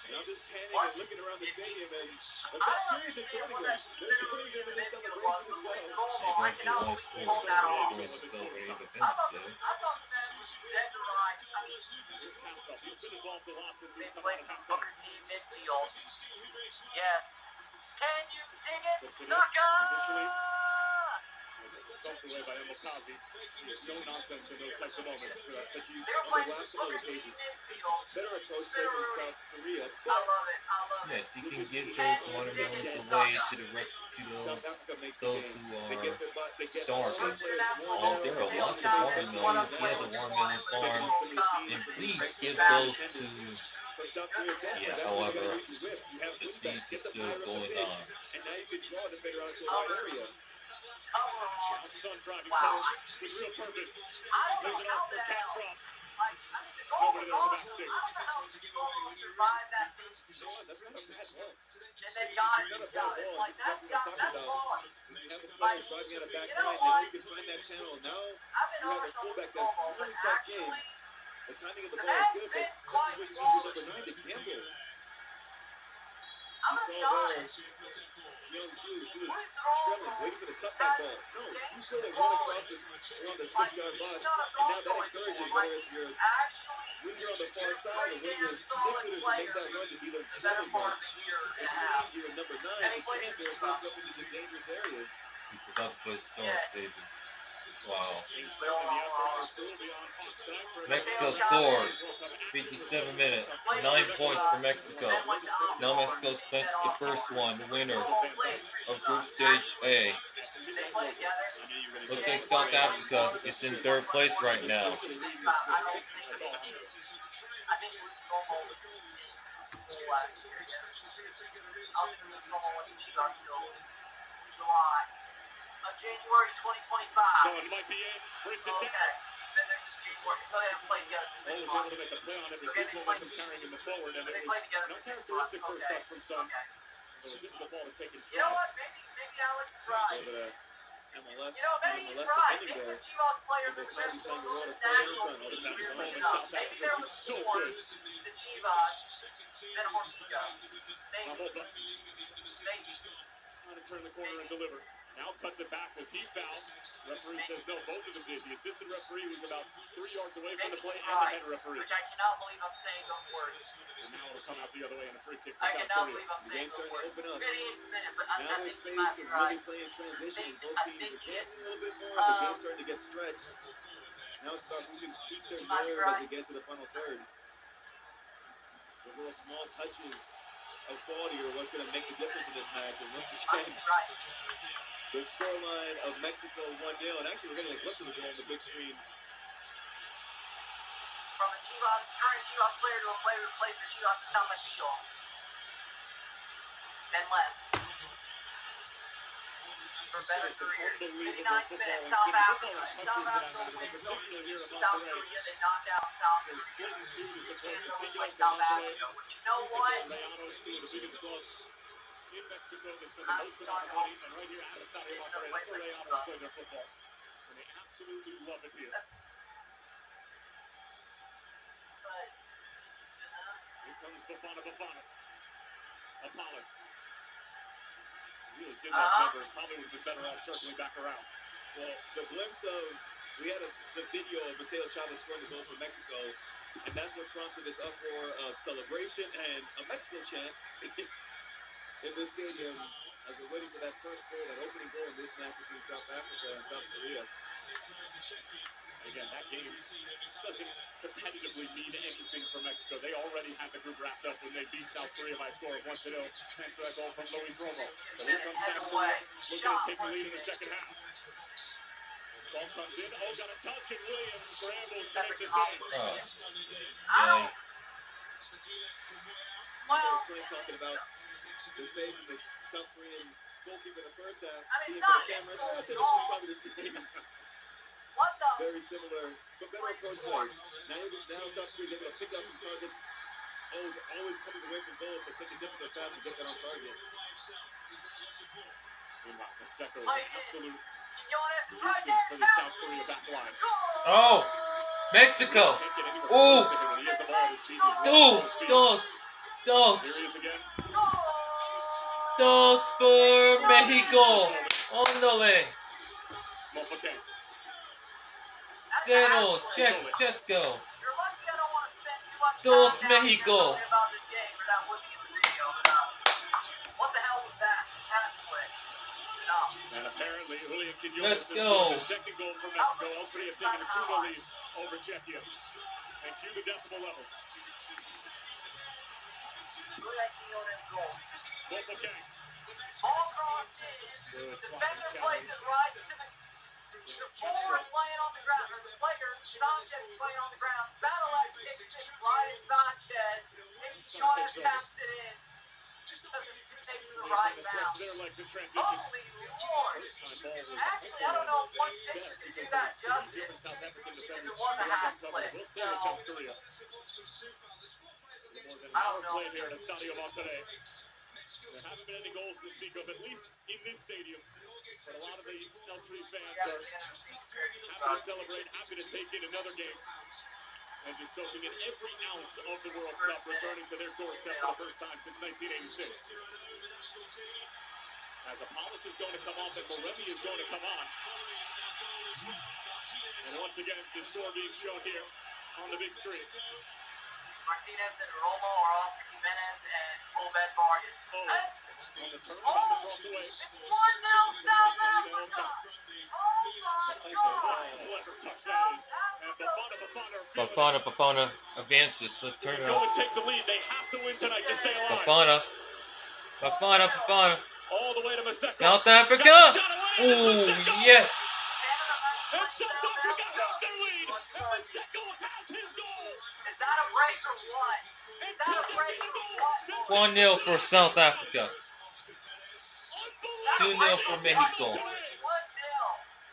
Speaker 6: and I'm just panning and looking around the stadium, and the
Speaker 4: I
Speaker 6: South
Speaker 4: don't
Speaker 6: Koreans are
Speaker 4: understand
Speaker 6: joining
Speaker 4: what
Speaker 6: them.
Speaker 4: that
Speaker 6: They're
Speaker 4: spinner
Speaker 6: joining them
Speaker 4: in
Speaker 6: in
Speaker 4: the
Speaker 6: this
Speaker 4: midfield was,
Speaker 6: celebration
Speaker 4: but
Speaker 6: as
Speaker 4: Luis
Speaker 6: well.
Speaker 4: Romo, I cannot believe he pulled that off.
Speaker 1: Celebrating
Speaker 4: I
Speaker 1: Independence
Speaker 4: thought
Speaker 1: Day.
Speaker 4: the man was dead to rights. I mean,
Speaker 7: Here's Castro. He's been involved a lot since
Speaker 4: they
Speaker 7: he's come
Speaker 4: played
Speaker 7: out
Speaker 4: some
Speaker 7: of
Speaker 4: Booker
Speaker 7: halftime.
Speaker 4: T midfield. Yes. Can you dig it,
Speaker 7: Puts it in.
Speaker 4: sucker?
Speaker 7: Dumped away by Emokazi. There's no nonsense in those types of moments.
Speaker 6: But you,
Speaker 4: They were
Speaker 6: on
Speaker 4: playing
Speaker 6: the
Speaker 4: some
Speaker 6: last couple
Speaker 4: Booker
Speaker 6: of
Speaker 4: T
Speaker 6: occasions,
Speaker 4: midfield.
Speaker 6: better approach
Speaker 4: Spinner
Speaker 6: there in
Speaker 4: Rooney.
Speaker 6: South Korea,
Speaker 4: I
Speaker 6: but
Speaker 4: love it. I love it.
Speaker 1: Yes, he can give
Speaker 4: Can
Speaker 1: those
Speaker 4: you
Speaker 1: watermelons
Speaker 4: dig it,
Speaker 1: away
Speaker 4: sucker?
Speaker 1: to
Speaker 6: South
Speaker 1: those
Speaker 6: Africa makes the
Speaker 1: those
Speaker 6: game.
Speaker 1: who
Speaker 6: They
Speaker 1: are
Speaker 6: get their butt, they get
Speaker 1: starving.
Speaker 4: First international
Speaker 1: Oh,
Speaker 4: goal
Speaker 1: there
Speaker 4: for
Speaker 1: are
Speaker 4: Mateo
Speaker 1: lots of
Speaker 4: Chavez, one of
Speaker 1: watermelons.
Speaker 4: the
Speaker 1: He has a
Speaker 4: players who
Speaker 1: watermelon
Speaker 4: won
Speaker 1: farm.
Speaker 4: World Cup.
Speaker 1: And please give
Speaker 4: Back.
Speaker 1: those to.
Speaker 6: from South Korea.
Speaker 1: Yeah,
Speaker 6: That's
Speaker 1: however,
Speaker 6: where they use whip. You have
Speaker 1: the
Speaker 6: wing
Speaker 1: siege
Speaker 6: backs.
Speaker 1: is
Speaker 6: Get the
Speaker 1: still
Speaker 6: fire up the
Speaker 1: going
Speaker 6: pitch,
Speaker 1: on.
Speaker 6: and now you can draw the defender out to a wide area.
Speaker 4: Cover on.
Speaker 7: Now Son driving
Speaker 4: Wow.
Speaker 7: forward with real purpose.
Speaker 4: I don't
Speaker 7: Plays
Speaker 4: know
Speaker 7: it
Speaker 4: how
Speaker 7: off
Speaker 4: the
Speaker 7: for
Speaker 4: hell.
Speaker 7: Castro.
Speaker 4: Like, I mean, the goal was awesome. I don't know how Gropo survived that thing
Speaker 6: You know what? That's not a bad ball.
Speaker 4: and then got it to Chavez. Like, that's quality.
Speaker 6: When you have a player
Speaker 4: Like,
Speaker 6: driving out of back
Speaker 4: you know
Speaker 6: line,
Speaker 4: what?
Speaker 6: now you can find that channel. Now
Speaker 4: I've been
Speaker 6: you have
Speaker 4: harsh
Speaker 6: a
Speaker 4: on
Speaker 6: fullback
Speaker 4: Luis
Speaker 6: that's
Speaker 4: Romo, but
Speaker 6: really tucked in.
Speaker 4: actually,
Speaker 6: The timing of the
Speaker 4: the
Speaker 6: ball is
Speaker 4: man's
Speaker 6: good,
Speaker 4: been
Speaker 6: but
Speaker 4: quite
Speaker 6: this is what
Speaker 4: quality.
Speaker 6: number 9 to gamble.
Speaker 4: I'm gonna be honest.
Speaker 6: Young dude, she was
Speaker 4: Luis
Speaker 6: struggling,
Speaker 4: Romo
Speaker 6: waiting for the cutback
Speaker 4: has
Speaker 6: ball. No, you
Speaker 4: gained
Speaker 6: should have run
Speaker 4: quality.
Speaker 6: across around the
Speaker 4: Like,
Speaker 6: 6-yard
Speaker 4: he's
Speaker 6: line.
Speaker 4: not a
Speaker 6: And now that
Speaker 4: Gropo
Speaker 6: encourages
Speaker 4: anymore.
Speaker 6: you,
Speaker 4: Like,
Speaker 6: whether it's
Speaker 4: he's
Speaker 6: your
Speaker 4: actually
Speaker 6: when you're on the far
Speaker 4: been a
Speaker 6: side or
Speaker 4: pretty
Speaker 6: when
Speaker 4: damn
Speaker 6: you're
Speaker 4: solid
Speaker 6: gifted to
Speaker 4: player
Speaker 6: make that run to be the
Speaker 4: the better
Speaker 6: second
Speaker 4: part
Speaker 6: one.
Speaker 4: of the year and
Speaker 6: If
Speaker 4: a
Speaker 6: you
Speaker 4: half.
Speaker 6: believe you're number 9,
Speaker 4: And he
Speaker 6: you
Speaker 4: plays
Speaker 6: can't
Speaker 4: for
Speaker 6: dare
Speaker 4: Chivas.
Speaker 6: post up into these dangerous areas.
Speaker 1: He forgot to play start,
Speaker 4: Yeah.
Speaker 1: baby. Wow. Mexico
Speaker 4: Mateo
Speaker 1: scores.
Speaker 4: Chavez
Speaker 1: 57 minutes.
Speaker 4: played
Speaker 1: 9
Speaker 4: for
Speaker 1: points
Speaker 4: Chivas,
Speaker 1: for Mexico.
Speaker 4: then went to Aqua.
Speaker 1: Now Mexico's clinched the first one, the winner
Speaker 4: Romo plays for
Speaker 1: of Group
Speaker 4: Chivas.
Speaker 1: Stage A.
Speaker 4: They play together.
Speaker 1: Looks like South Africa is in third place right now.
Speaker 4: I don't think Luis Romo was full last year yet. I don't think Luis Romo went to Chivas till July of January 2025.
Speaker 7: So it might be in. Brings it
Speaker 4: Okay.
Speaker 7: down.
Speaker 4: He's been there since January, so they haven't played together for 6
Speaker 7: Always able
Speaker 4: months.
Speaker 7: to make a play on it with
Speaker 4: Okay,
Speaker 7: his
Speaker 4: they
Speaker 7: momentum
Speaker 4: played-
Speaker 7: carrying him forward, and
Speaker 4: They
Speaker 7: it
Speaker 4: played
Speaker 7: was
Speaker 4: together
Speaker 7: an
Speaker 4: for 6 months.
Speaker 7: uncharacteristic first
Speaker 4: Okay.
Speaker 7: touch from Son.
Speaker 4: Okay.
Speaker 7: It was a difficult ball to take in
Speaker 4: You know
Speaker 7: stride.
Speaker 4: what? Maybe Alex is right.
Speaker 6: MLS,
Speaker 4: You know, maybe he's right. Maybe the Chivas players are the best ones on this national team, weirdly enough. Maybe there was more to Chivas than Hortiga. Maybe.
Speaker 7: Trying to turn the corner and deliver. Now cuts it back. Was he fouled? Referee says no. Both of them did. The assistant referee was about 3 yards away from the
Speaker 4: Maybe
Speaker 7: play,
Speaker 4: he's
Speaker 7: and the
Speaker 4: right,
Speaker 7: head referee.
Speaker 4: which I cannot believe I'm saying those words.
Speaker 7: And now it'll come out the other way and a free kick for
Speaker 4: I
Speaker 7: South
Speaker 4: cannot
Speaker 7: Korea.
Speaker 4: believe I'm
Speaker 6: the
Speaker 4: saying
Speaker 6: game's
Speaker 4: those
Speaker 6: starting to
Speaker 4: words.
Speaker 6: open up.
Speaker 4: 58 minutes, but I
Speaker 6: Now
Speaker 4: think
Speaker 6: there's
Speaker 4: he
Speaker 6: space
Speaker 4: might
Speaker 6: to
Speaker 4: be
Speaker 6: really
Speaker 4: right.
Speaker 6: play in transition. Both
Speaker 4: I
Speaker 6: teams
Speaker 4: think
Speaker 6: are
Speaker 4: he is.
Speaker 6: dancing a little bit more. The game's starting to get stretched. Now it's about who can keep their
Speaker 4: He might be
Speaker 6: nerve
Speaker 4: right.
Speaker 6: as they get to the final third. Those little small touches of quality are what's going to make the difference in this match. And once
Speaker 4: Might
Speaker 6: again,
Speaker 4: be right.
Speaker 6: the scoreline of Mexico 1-0. And actually, we're getting a glimpse of the goal on the big screen.
Speaker 4: From a current Chivas player to a player who played for Chivas and Taegeuk. Then left. For better career. 59th minute, South Africa. South Africa wins South Korea. They knocked out South Korea. Can't really play South Africa. But you know what?
Speaker 7: Leonos, two of the biggest clubs in Mexico. They spend the
Speaker 4: I'm
Speaker 7: most amount of
Speaker 4: sorry.
Speaker 7: money, and right here at the Estadio
Speaker 4: They
Speaker 7: Monterrey,
Speaker 4: play
Speaker 7: that's where
Speaker 4: like
Speaker 7: Leonos
Speaker 4: Chivas.
Speaker 7: play their football. And they absolutely love it here.
Speaker 4: That's, but,
Speaker 7: Here comes Bafana Bafana. Apollos. Really did
Speaker 4: Uh-huh.
Speaker 7: have numbers. Probably would have been better off circling back around.
Speaker 6: Well, the glimpse of, we had the video of Mateo Chavez scoring the goal for Mexico, and that's what prompted this uproar of celebration and a Mexico chant in the stadium as we're waiting for that first goal, that opening goal in this match between South Africa and South Korea.
Speaker 7: Again, that game doesn't competitively mean anything for Mexico. They already had the group wrapped up when they beat South Korea by a score of 1-0, thanks to that goal from Luis Romo. So here comes South Korea, looking to take the lead in the second half. Ball comes in, got a touch, and Williams scrambles to make the save.
Speaker 1: Yeah.
Speaker 6: Well, talking about the save from the South Korean goalkeeper in the first half.
Speaker 4: I mean, it's not
Speaker 6: probably the same.
Speaker 4: What the?
Speaker 6: Very similar, but better approach play. Now South Korea is able to pick up some targets. Always coming away from goals, so such a difficult task to get that on target.
Speaker 7: Meanwhile, Maseko is an absolute
Speaker 4: Quinones is right
Speaker 7: nuisance
Speaker 4: there.
Speaker 7: for the South Korea back line.
Speaker 1: Oh, Mexico.
Speaker 7: Can't get any
Speaker 1: Ooh.
Speaker 7: more when he has the ball at his feet.
Speaker 1: Dos.
Speaker 7: Here he is again.
Speaker 1: Dos por México. Óndole.
Speaker 7: Mofake.
Speaker 1: Cero. Check. Chesco.
Speaker 4: You're lucky I don't want to spend too much
Speaker 1: Dos
Speaker 4: time down here
Speaker 1: Mexico.
Speaker 4: talking about this game, or that would be in the video. What the hell was that? Hat flick. No.
Speaker 7: And apparently, Julian Quinones
Speaker 1: Let's
Speaker 7: has
Speaker 1: go.
Speaker 7: scored the second goal for Mexico. All three have taken a 2-0 lead over Czechia. And cue the decibel levels.
Speaker 4: Julian Quinones goal.
Speaker 7: Mofake.
Speaker 4: Ball crossed in. Defender plays it right to the forward's laying on the ground, or the player, Sanchez is laying on the ground. Satellite kicks it right at Sanchez, and Quinones taps it in. Takes the right bounce.
Speaker 7: Their legs in transition.
Speaker 4: Holy Lord! Actually, I don't know if one picture could do that justice if it was a half flick. So, I don't know.
Speaker 7: Played here at Estadio Monterrey. There haven't been any goals to speak of, at least in this stadium. But a lot of the L3 fans are happy to celebrate, happy to take in another game. And just soaking in every ounce of the World Cup, returning to their doorstep for the first time since 1986. As Apollos is going to come off and Moremi is going to come on. And once again, the score being shown here on the big screen.
Speaker 4: Martinez and Romo are off for Jimenez and Obed Vargas.
Speaker 7: On the turn,
Speaker 4: Oh,
Speaker 7: across the way.
Speaker 4: it's 1-0 South Africa! Oh my God!
Speaker 7: Clever touch that is. And Bafana
Speaker 1: Bafana advances. Let's turn it
Speaker 7: go
Speaker 1: on.
Speaker 7: and take the lead. They have to win tonight to stay alive.
Speaker 1: Bafana.
Speaker 7: All the way to Maseko.
Speaker 1: South Africa. Ooh, yes.
Speaker 7: And South Africa has their lead. And Maseko has his goal.
Speaker 4: Is that a break or what? Is that a break or what?
Speaker 1: 1-0 for South Africa. 2-0 for Mexico.
Speaker 4: 1-0.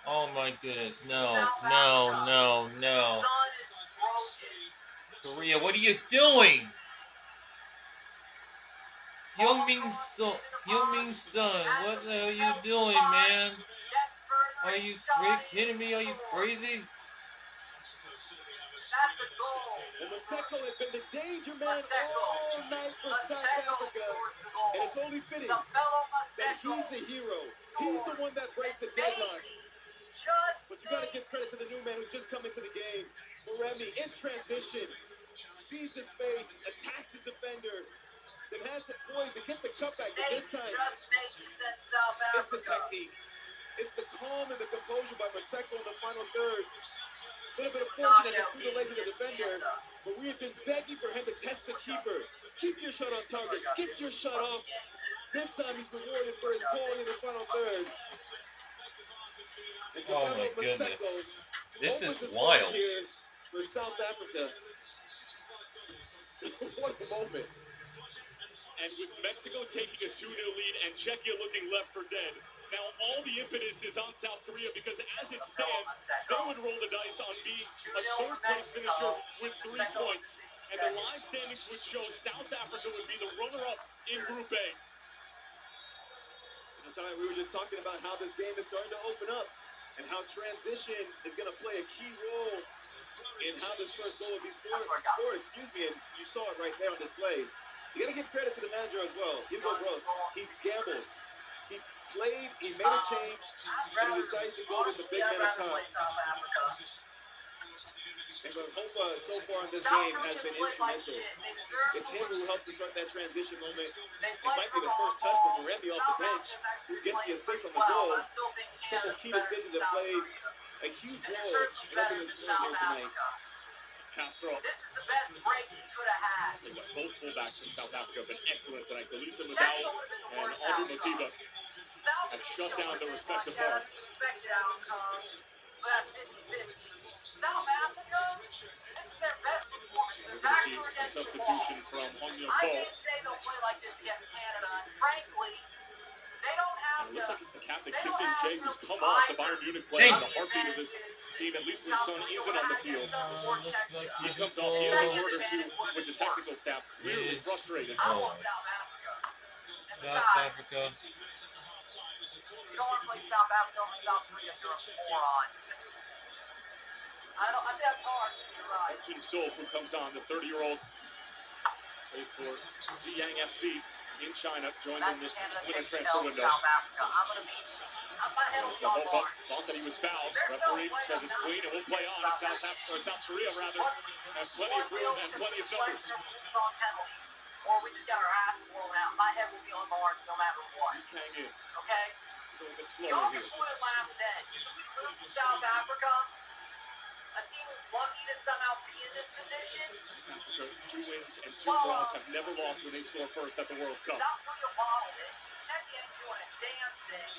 Speaker 1: Oh my goodness. No.
Speaker 4: Sun is broken.
Speaker 1: Korea, what are you doing? Youngmin Son, what the hell are you doing, man? Are you kidding me? Are you crazy?
Speaker 4: That's a goal.
Speaker 6: And Maseko has been the danger man
Speaker 4: Maseko.
Speaker 6: all night for South Africa.
Speaker 4: Scores the goal.
Speaker 6: And it's only fitting
Speaker 4: The fellow
Speaker 6: that
Speaker 4: Maseko
Speaker 6: he's the hero. He's the one that breaks the deadlock. But you got to give credit to the new man who just come into the game. Moremi in transition, sees the space, attacks his defender, then has the poise to get the cutback. But this time,
Speaker 4: just make you send South
Speaker 6: it's the
Speaker 4: Africa.
Speaker 6: technique. It's the calm and the composure by Maseko in the final third. A little bit of fortune that just threw the legs of the defender. But we have been begging for him to test the keeper. Keep your shot on target. Get your shot off. This time he's rewarded for his quality in the final third.
Speaker 1: Oh my goodness. This is wild.
Speaker 6: For South Africa. What a moment.
Speaker 7: And with Mexico taking a 2-0 lead and Czechia looking left for dead, now all the impetus is on South Korea because as it stands, they would roll the dice on being a third-place finisher with 3 points. And the live standings would show South Africa would be the runner-up in Group A.
Speaker 6: We were just talking about how this game is starting to open up and how transition is going to play a key role in how this first goal will be scored. And you saw it right there on display. You got to give credit to the manager as well. Hugo Gross. He gambled. He played. He made a change. And he decided to go with the big man at top. And the hope so far in this
Speaker 4: South
Speaker 6: game has
Speaker 4: Korea's
Speaker 6: been
Speaker 4: played like
Speaker 6: instrumental.
Speaker 4: shit. They deserve
Speaker 6: It's
Speaker 4: to
Speaker 6: him who
Speaker 4: lose.
Speaker 6: helps to start that transition moment.
Speaker 4: They
Speaker 6: It
Speaker 4: play
Speaker 6: might
Speaker 4: for
Speaker 6: be the
Speaker 4: long
Speaker 6: first touch from
Speaker 4: ball.
Speaker 6: Morembi off
Speaker 4: South
Speaker 6: the bench,
Speaker 4: Africa's
Speaker 6: who
Speaker 4: actually
Speaker 6: gets the
Speaker 4: playing
Speaker 6: assist
Speaker 4: pretty
Speaker 6: on the
Speaker 4: well,
Speaker 6: goal.
Speaker 4: but I still think
Speaker 6: Couple
Speaker 4: Canada's
Speaker 6: key
Speaker 4: better than
Speaker 6: decisions that
Speaker 4: South
Speaker 6: played
Speaker 4: Korea.
Speaker 6: a huge
Speaker 4: And they're
Speaker 6: role
Speaker 4: certainly
Speaker 6: in
Speaker 4: better
Speaker 6: opening
Speaker 4: than
Speaker 6: the score
Speaker 4: South
Speaker 6: here tonight.
Speaker 4: Africa.
Speaker 7: Castro.
Speaker 4: This is the best break we could have had.
Speaker 7: Both fullbacks from South Africa have been excellent tonight. Galisa
Speaker 4: Chechia
Speaker 7: Madao
Speaker 4: would have been the
Speaker 7: and
Speaker 4: worst
Speaker 7: Aldrin
Speaker 4: outcome.
Speaker 7: Matiba
Speaker 4: South
Speaker 7: have
Speaker 4: Korea
Speaker 7: shut down
Speaker 4: would have
Speaker 7: their
Speaker 4: been
Speaker 7: respective
Speaker 4: like, yeah, that's
Speaker 7: parts.
Speaker 4: an expected outcome, but that's 50-50. South Africa, this is their best performance. Their
Speaker 7: We're going to
Speaker 4: backs
Speaker 7: see
Speaker 4: are
Speaker 7: a
Speaker 4: against the wall.
Speaker 7: substitution from Hong Myung
Speaker 4: I
Speaker 7: Ko.
Speaker 4: can't say they'll play like this against Canada, and frankly, they don't have
Speaker 7: And it looks
Speaker 4: the
Speaker 7: like it's the captain,
Speaker 4: they
Speaker 7: Kim
Speaker 4: don't
Speaker 7: Min
Speaker 4: have
Speaker 7: Jae, who's
Speaker 4: really
Speaker 7: come off the
Speaker 4: either
Speaker 7: Bayern Munich player,
Speaker 1: Dang.
Speaker 7: the heartbeat of this team, at least when
Speaker 4: South
Speaker 7: Son
Speaker 4: Korea
Speaker 7: isn't
Speaker 4: would
Speaker 7: on
Speaker 4: have
Speaker 7: the
Speaker 4: had
Speaker 7: field.
Speaker 4: against us or
Speaker 1: Looks
Speaker 4: Czechia.
Speaker 1: like
Speaker 7: He
Speaker 1: you
Speaker 7: comes
Speaker 1: could
Speaker 7: off, he has a
Speaker 1: go
Speaker 7: word or two
Speaker 4: advantage would have
Speaker 7: with the
Speaker 4: been
Speaker 7: technical
Speaker 4: worse.
Speaker 7: staff, clearly
Speaker 1: is
Speaker 7: frustrated.
Speaker 4: I
Speaker 1: oh,
Speaker 4: want South Africa. And
Speaker 1: South
Speaker 4: besides,
Speaker 1: Africa.
Speaker 4: if you don't want to play South Africa over South Korea, you're a moron. I think that's harsh, but you're right.
Speaker 7: Jin Sol, who comes on, the 30-year-old, plays for Ziyang FC in China, joined in this winter transfer window.
Speaker 4: South Africa. I'm going to beat you. My head will be on Mars.
Speaker 7: Thought that he was fouled.
Speaker 4: There's no
Speaker 7: Referee
Speaker 4: way
Speaker 7: says
Speaker 4: I'm
Speaker 7: it's
Speaker 4: not
Speaker 7: clean and will play on. And South Korea rather has plenty of room and plenty of numbers.
Speaker 4: On penalties, or we just got our ass blown out. My head will be on Mars no matter what.
Speaker 7: Hang in.
Speaker 4: Okay?
Speaker 7: It's a little bit
Speaker 4: Y'all
Speaker 7: slower
Speaker 4: can
Speaker 7: here.
Speaker 4: point and laugh then. Because if we lose to South Africa, a team who's lucky to somehow be in this position,
Speaker 7: Two wins and two draws, have never lost when they score first at the World Cup.
Speaker 4: South Korea bottled it. Czechia ain't doing a damn thing.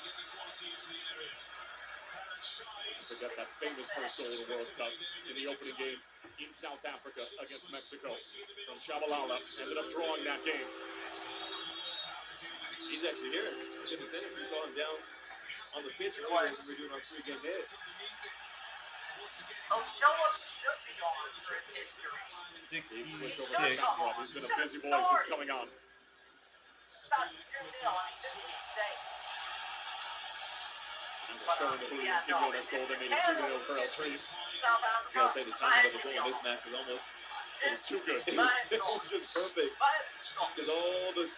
Speaker 7: Forget that famous first goal of the World Cup in the opening game in South Africa against Mexico. From Shabalala, ended up drawing that game.
Speaker 6: He's actually here. Jim Tennis, we saw him down on the pitch earlier when we were doing our pregame hit.
Speaker 4: Oh, Showa should be on for his history.
Speaker 7: He switched
Speaker 1: 66.
Speaker 7: over to Castro, who's been a busy boy since coming on.
Speaker 4: Besides, it's 2-0. I mean, this would be safe.
Speaker 7: Showing the Hooligans Quinones goal, they made it 2-0 for El Tri.
Speaker 4: South
Speaker 6: I
Speaker 4: Africa.
Speaker 6: gotta say, the timing of the goal in this match was almost
Speaker 7: It was too good.
Speaker 6: it was just perfect. Because all this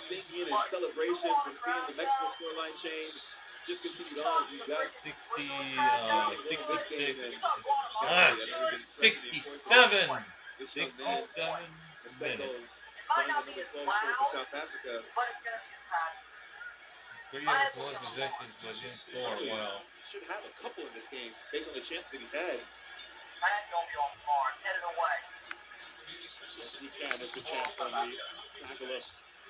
Speaker 6: sinking and celebration from seeing the Mexico scoreline change just continued on. You got
Speaker 1: 66. 67.
Speaker 6: this young man,
Speaker 1: 67
Speaker 6: Maseko,
Speaker 1: minutes.
Speaker 4: Might not
Speaker 6: playing
Speaker 4: be
Speaker 6: the
Speaker 4: as
Speaker 6: number 12 shirt for
Speaker 4: loud,
Speaker 6: South Africa.
Speaker 4: but it's going to be as passionate.
Speaker 1: Korea has more possessions but didn't score well.
Speaker 6: Should have a couple in this game based on the chances that he's had.
Speaker 4: My head don't be on Mars. Headed away.
Speaker 7: Yes, we can is the chance on the Magala.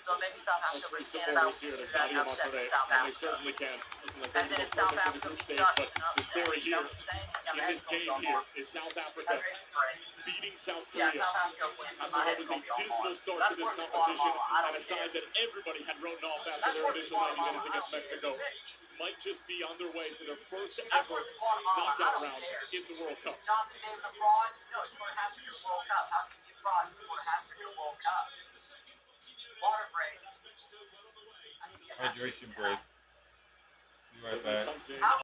Speaker 4: So maybe South Africa versus Canada will
Speaker 7: Supporters here
Speaker 4: consider
Speaker 7: to
Speaker 4: that an
Speaker 7: Stadio
Speaker 4: upset in
Speaker 7: Monterrey,
Speaker 4: South
Speaker 7: and they
Speaker 4: Africa.
Speaker 7: certainly can. Looking like
Speaker 4: As in, if South
Speaker 7: perfect
Speaker 4: Africa
Speaker 7: in the group
Speaker 4: beats
Speaker 7: stage,
Speaker 4: us,
Speaker 7: but
Speaker 4: it's an
Speaker 7: the
Speaker 4: upset.
Speaker 7: story
Speaker 4: You know
Speaker 7: here
Speaker 4: what I'm saying? Yeah,
Speaker 7: in
Speaker 4: my
Speaker 7: this
Speaker 4: head's going
Speaker 7: game
Speaker 4: on
Speaker 7: here
Speaker 4: Mars.
Speaker 7: is South Africa
Speaker 4: Hydration break.
Speaker 7: beating South
Speaker 4: Yeah,
Speaker 7: Korea
Speaker 4: South Africa wins.
Speaker 7: after
Speaker 4: My
Speaker 7: what
Speaker 4: head's
Speaker 7: was a
Speaker 4: going to be on
Speaker 7: dismal
Speaker 4: Mars.
Speaker 7: start
Speaker 4: That's
Speaker 7: to this
Speaker 4: worse than
Speaker 7: competition,
Speaker 4: Guatemala. I
Speaker 7: and
Speaker 4: don't
Speaker 7: a side
Speaker 4: care.
Speaker 7: that everybody had written off after
Speaker 4: That's
Speaker 7: their
Speaker 4: worse than
Speaker 7: initial 90
Speaker 4: Guatemala.
Speaker 7: minutes
Speaker 4: I
Speaker 7: against
Speaker 4: don't
Speaker 7: Mexico.
Speaker 4: care.
Speaker 7: Might just be on their way to their first
Speaker 4: That's
Speaker 7: ever
Speaker 4: worse than Guatemala. I
Speaker 7: knockout
Speaker 4: don't
Speaker 7: round
Speaker 4: care.
Speaker 7: in the World Cup.
Speaker 4: Johnson David a fraud? No, he scored a hat trick in the World Cup. How can you be a fraud? He scored a hat trick in the World Cup. Water break.
Speaker 1: Hydration break. Be right back.
Speaker 7: Comes in.
Speaker 4: How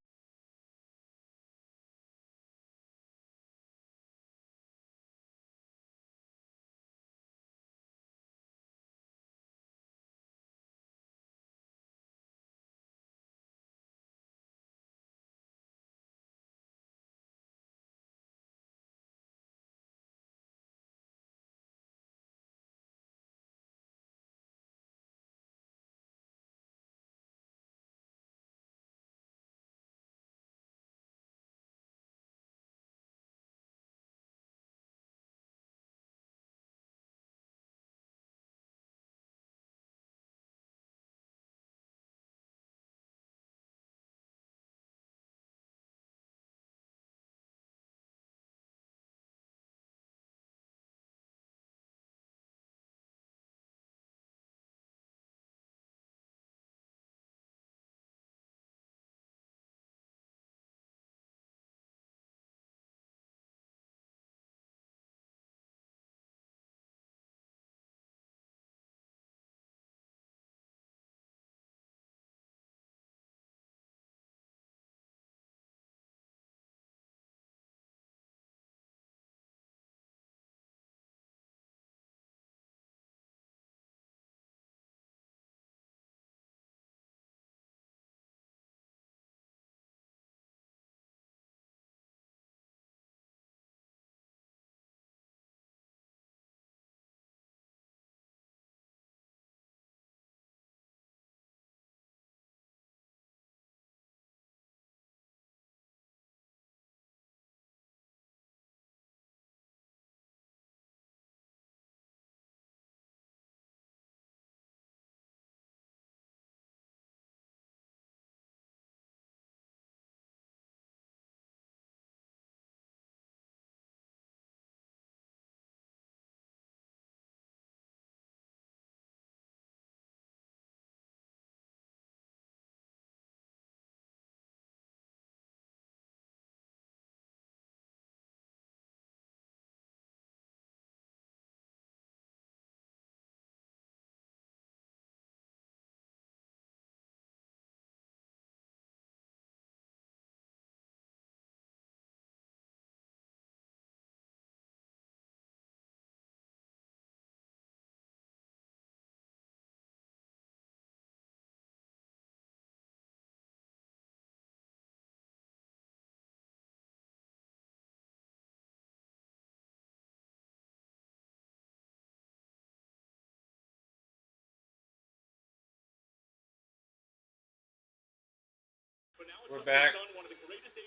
Speaker 1: We're back.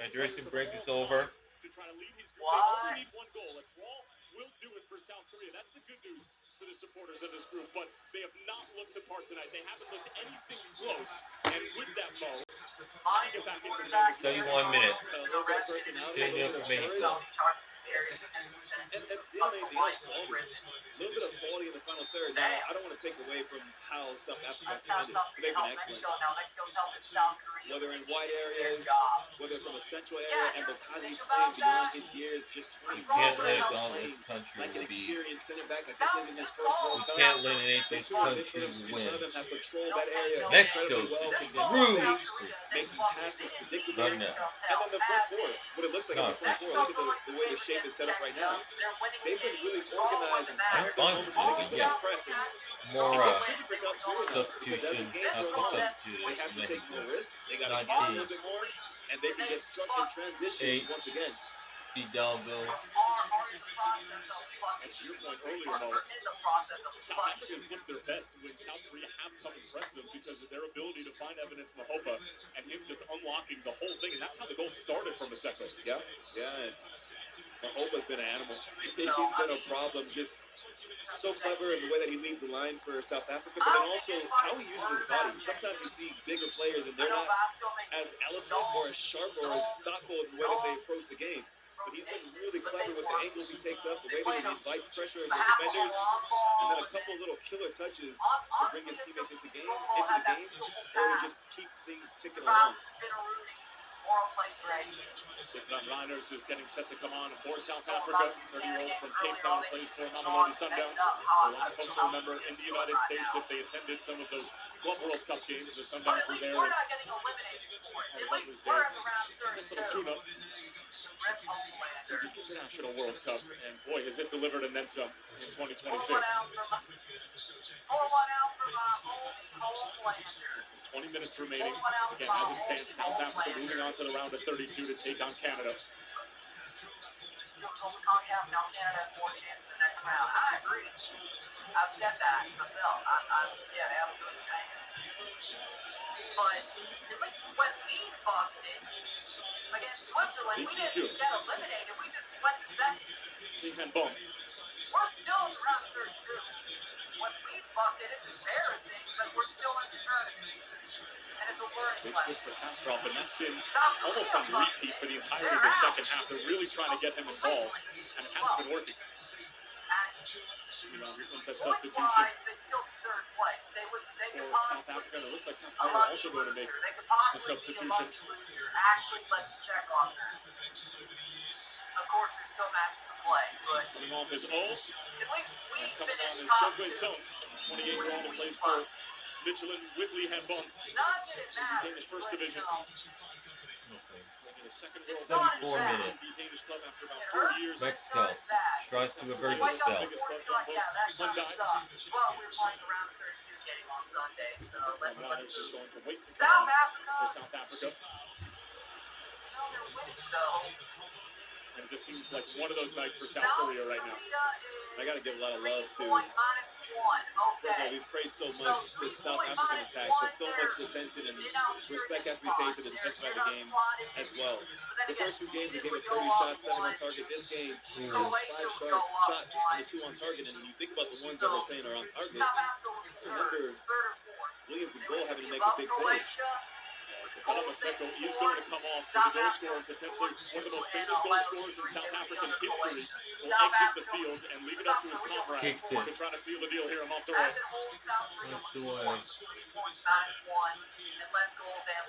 Speaker 1: Hydration break is over.
Speaker 7: To try to lead his group. They
Speaker 4: Why?
Speaker 7: only need one goal. A draw will do it for South Korea. That's the good news for the supporters of this group. But they have not looked the part tonight. They haven't looked anything close. And with that, Mo,
Speaker 4: Mine
Speaker 7: get
Speaker 4: is
Speaker 7: back into the
Speaker 4: quarterback.
Speaker 1: 71 minutes.
Speaker 4: Arrested in
Speaker 1: Still new for me.
Speaker 4: Shall be charged with carrying potential sentence up to life in prison.
Speaker 6: A little bit of quality in the final third.
Speaker 4: Damn.
Speaker 6: Now, I don't want to take away from how South Africa
Speaker 4: That's how
Speaker 6: defended.
Speaker 4: something
Speaker 6: They've
Speaker 4: help
Speaker 6: been
Speaker 4: Mexico.
Speaker 6: excellent.
Speaker 4: Now Mexico's helping South Korea.
Speaker 6: Whether in wide
Speaker 4: their
Speaker 6: areas,
Speaker 4: job.
Speaker 6: whether from the central area,
Speaker 4: Yeah,
Speaker 6: and
Speaker 4: here's the
Speaker 6: Bafana's
Speaker 4: thing
Speaker 6: playing
Speaker 4: about
Speaker 6: beyond
Speaker 4: that.
Speaker 6: his years, just
Speaker 1: We
Speaker 6: 20.
Speaker 1: can't let
Speaker 4: Wrong
Speaker 1: go of
Speaker 4: with
Speaker 1: this country
Speaker 6: Like an
Speaker 1: will be.
Speaker 6: experienced center back. Like
Speaker 4: South
Speaker 6: this isn't his first World
Speaker 1: We
Speaker 6: Cup.
Speaker 1: can't let this country
Speaker 6: None
Speaker 1: win.
Speaker 6: of them have controlled that area.
Speaker 1: Mexico's
Speaker 6: incredibly
Speaker 4: This
Speaker 6: well.
Speaker 4: ball
Speaker 1: Rude.
Speaker 4: South Korea, they
Speaker 6: Making
Speaker 4: fucking
Speaker 6: passes
Speaker 4: didn't
Speaker 6: predictable.
Speaker 1: Run
Speaker 4: need
Speaker 1: now.
Speaker 4: Mexico's
Speaker 6: And
Speaker 4: help.
Speaker 6: then the front
Speaker 4: As
Speaker 6: four,
Speaker 4: in,
Speaker 6: what it looks like
Speaker 1: No.
Speaker 6: is the front four.
Speaker 4: Mexico's
Speaker 6: Look
Speaker 4: always
Speaker 6: at the way the shape is set up right now.
Speaker 4: They're winning
Speaker 6: They've been
Speaker 4: games.
Speaker 6: really
Speaker 4: It's all
Speaker 6: organized.
Speaker 4: doesn't matter.
Speaker 1: I'm fine with it, but yeah. More substitution, substitute,
Speaker 6: They have to
Speaker 1: maybe
Speaker 6: take more risks. They got to
Speaker 1: 19.
Speaker 6: get a little bit more, and they can get stuck in transitions
Speaker 1: 8.
Speaker 6: once again.
Speaker 1: Fidalgo.
Speaker 4: Are in the process of fucking.
Speaker 7: That's your point earlier,
Speaker 4: Are
Speaker 7: Mo.
Speaker 4: in the process of
Speaker 7: South
Speaker 4: fucking.
Speaker 7: Africans look their best when South Korea have come and pressed them because of their ability to find evidence in Mahopa and him just unlocking the whole thing. And that's how the goal started from Maseko.
Speaker 6: Yeah, yeah. Mahopa's been an animal. He's been a problem. Just so clever in the way that he leads the line for South Africa, but then also how he uses his body. Sometimes you see bigger players and
Speaker 4: I
Speaker 6: they're
Speaker 4: know
Speaker 6: not
Speaker 4: Vasco makes
Speaker 6: as eloquent or as sharp or as thoughtful in the way that they approach the game. But he's been really clever with the angles he takes up, the way that he invites pressure as the
Speaker 4: half a
Speaker 6: defenders,
Speaker 4: long
Speaker 6: and
Speaker 4: ball.
Speaker 6: then a couple little killer touches to bring his teammates into the game, or to just keep things ticking along.
Speaker 4: Spinneroonie or a play break.
Speaker 7: Sigmund Reiners is getting set to come on for South Africa. 30-year-old from Cape Town plays for Mamelodi Sundowns. A lot of folks will remember in the United States, if they attended some of those Club World Cup games, the
Speaker 4: But
Speaker 7: Sundowns
Speaker 4: at
Speaker 7: were
Speaker 4: least
Speaker 7: there.
Speaker 4: we're not getting eliminated for it. At least we're in the round
Speaker 7: Nice little
Speaker 4: 32.
Speaker 7: tune-up.
Speaker 4: Rip Homelander.
Speaker 7: International World Cup, and boy, has it delivered and then some in 2026.
Speaker 4: Pour one out from Homelander.
Speaker 7: 20 minutes remaining. Again, as it stands, South Africa moving on to the round of 32 to take on Canada.
Speaker 4: This is going to CONCACAF. Now Canada has more chance in the next round. I agree. I've said that myself. Yeah, they have a good chance. But at least when we fucked it against Switzerland, we didn't get eliminated. We just went to second.
Speaker 7: And boom.
Speaker 4: We're still in the round of 32. When we fucked it, it's embarrassing, but we're still in the tournament. And it's a learning
Speaker 7: Big switch
Speaker 4: lesson.
Speaker 7: for Kastrop, and that's been
Speaker 4: South
Speaker 7: almost
Speaker 4: Korea
Speaker 7: on
Speaker 4: fucked
Speaker 7: repeat
Speaker 4: it.
Speaker 7: for the entirety of the second half. They're really trying to get him involved, and it hasn't been working.
Speaker 4: Actually,
Speaker 7: You know, here comes that substitution
Speaker 4: points-wise, they'd still be third place. They could
Speaker 7: for South
Speaker 4: possibly
Speaker 7: Africa. And it looks like South
Speaker 4: a
Speaker 7: Korea
Speaker 4: lucky
Speaker 7: also going to make
Speaker 4: loser. They could possibly be a
Speaker 7: substitution.
Speaker 4: lucky loser. Actually, let me check on that. Of course, there's still matches to play, but
Speaker 7: putting off his O.
Speaker 4: at least we
Speaker 7: Coming on
Speaker 4: finished
Speaker 7: is
Speaker 4: top
Speaker 7: Taegeuk
Speaker 4: 2.
Speaker 7: Warrior 28-year-old who plays for Michelin Whitley Handball.
Speaker 4: Not that it matters,
Speaker 7: Danish first
Speaker 4: but,
Speaker 7: division.
Speaker 1: No thanks.
Speaker 7: Making his second
Speaker 4: It's
Speaker 7: World
Speaker 4: not
Speaker 7: Cup.
Speaker 1: 74
Speaker 4: as bad.
Speaker 1: minutes.
Speaker 7: The Danish club after about
Speaker 4: It
Speaker 7: 4
Speaker 4: hurts,
Speaker 7: years.
Speaker 4: but it's
Speaker 1: Mexico
Speaker 4: not as bad.
Speaker 1: tries to avert
Speaker 4: Wake up
Speaker 1: itself.
Speaker 4: before you be like, yeah, that kind of sucks. Well, we were playing the round of 32 game on Sunday, so let's
Speaker 7: Reiners is
Speaker 4: move.
Speaker 7: going to wait to come
Speaker 4: South
Speaker 7: on
Speaker 4: Africa,
Speaker 7: for South Africa.
Speaker 4: they're winning though.
Speaker 7: And it just seems like one of those nights for South
Speaker 4: South
Speaker 7: Korea right now.
Speaker 6: I gotta give a lot of love to.
Speaker 4: 3-point minus 1. Okay.
Speaker 6: We've prayed so much
Speaker 4: So
Speaker 6: this
Speaker 4: 3
Speaker 6: South
Speaker 4: point
Speaker 6: African
Speaker 4: minus
Speaker 6: attack,
Speaker 4: 1,
Speaker 6: but so much attention and
Speaker 4: they're not sure
Speaker 6: respect
Speaker 4: this
Speaker 6: has to be paid to the
Speaker 4: spot.
Speaker 6: defensive
Speaker 4: They're
Speaker 6: of the
Speaker 4: gonna
Speaker 6: game
Speaker 4: slot in.
Speaker 6: as well.
Speaker 4: But then
Speaker 6: The
Speaker 4: again,
Speaker 6: first two games, they
Speaker 4: Sweden
Speaker 6: gave
Speaker 4: would
Speaker 6: it
Speaker 4: go
Speaker 6: 30
Speaker 4: up
Speaker 6: shots, 7 on
Speaker 4: one.
Speaker 6: target. This game,
Speaker 4: Croatia
Speaker 6: 5
Speaker 4: would go up
Speaker 6: shots and
Speaker 4: one.
Speaker 6: the 2 on target. And when you think about the ones
Speaker 4: So,
Speaker 6: that we're saying are on target,
Speaker 4: South Africa would be
Speaker 6: I wonder
Speaker 4: third or fourth.
Speaker 6: Williams and
Speaker 4: They
Speaker 6: Goal
Speaker 4: would
Speaker 6: having
Speaker 4: be
Speaker 6: to make a
Speaker 4: above
Speaker 6: big save.
Speaker 4: Croatia.
Speaker 7: Bafana Bafana is going to come off for the goal scorer, potentially one of the most famous goal scorers in South African history, will exit the field and leave it up to his comrades
Speaker 1: Kicks it.
Speaker 7: to try to seal the deal here in Monterrey.
Speaker 4: As it holds South Korea
Speaker 1: That's the
Speaker 4: with
Speaker 1: way.
Speaker 4: 3 points minus 1, and less goals scored.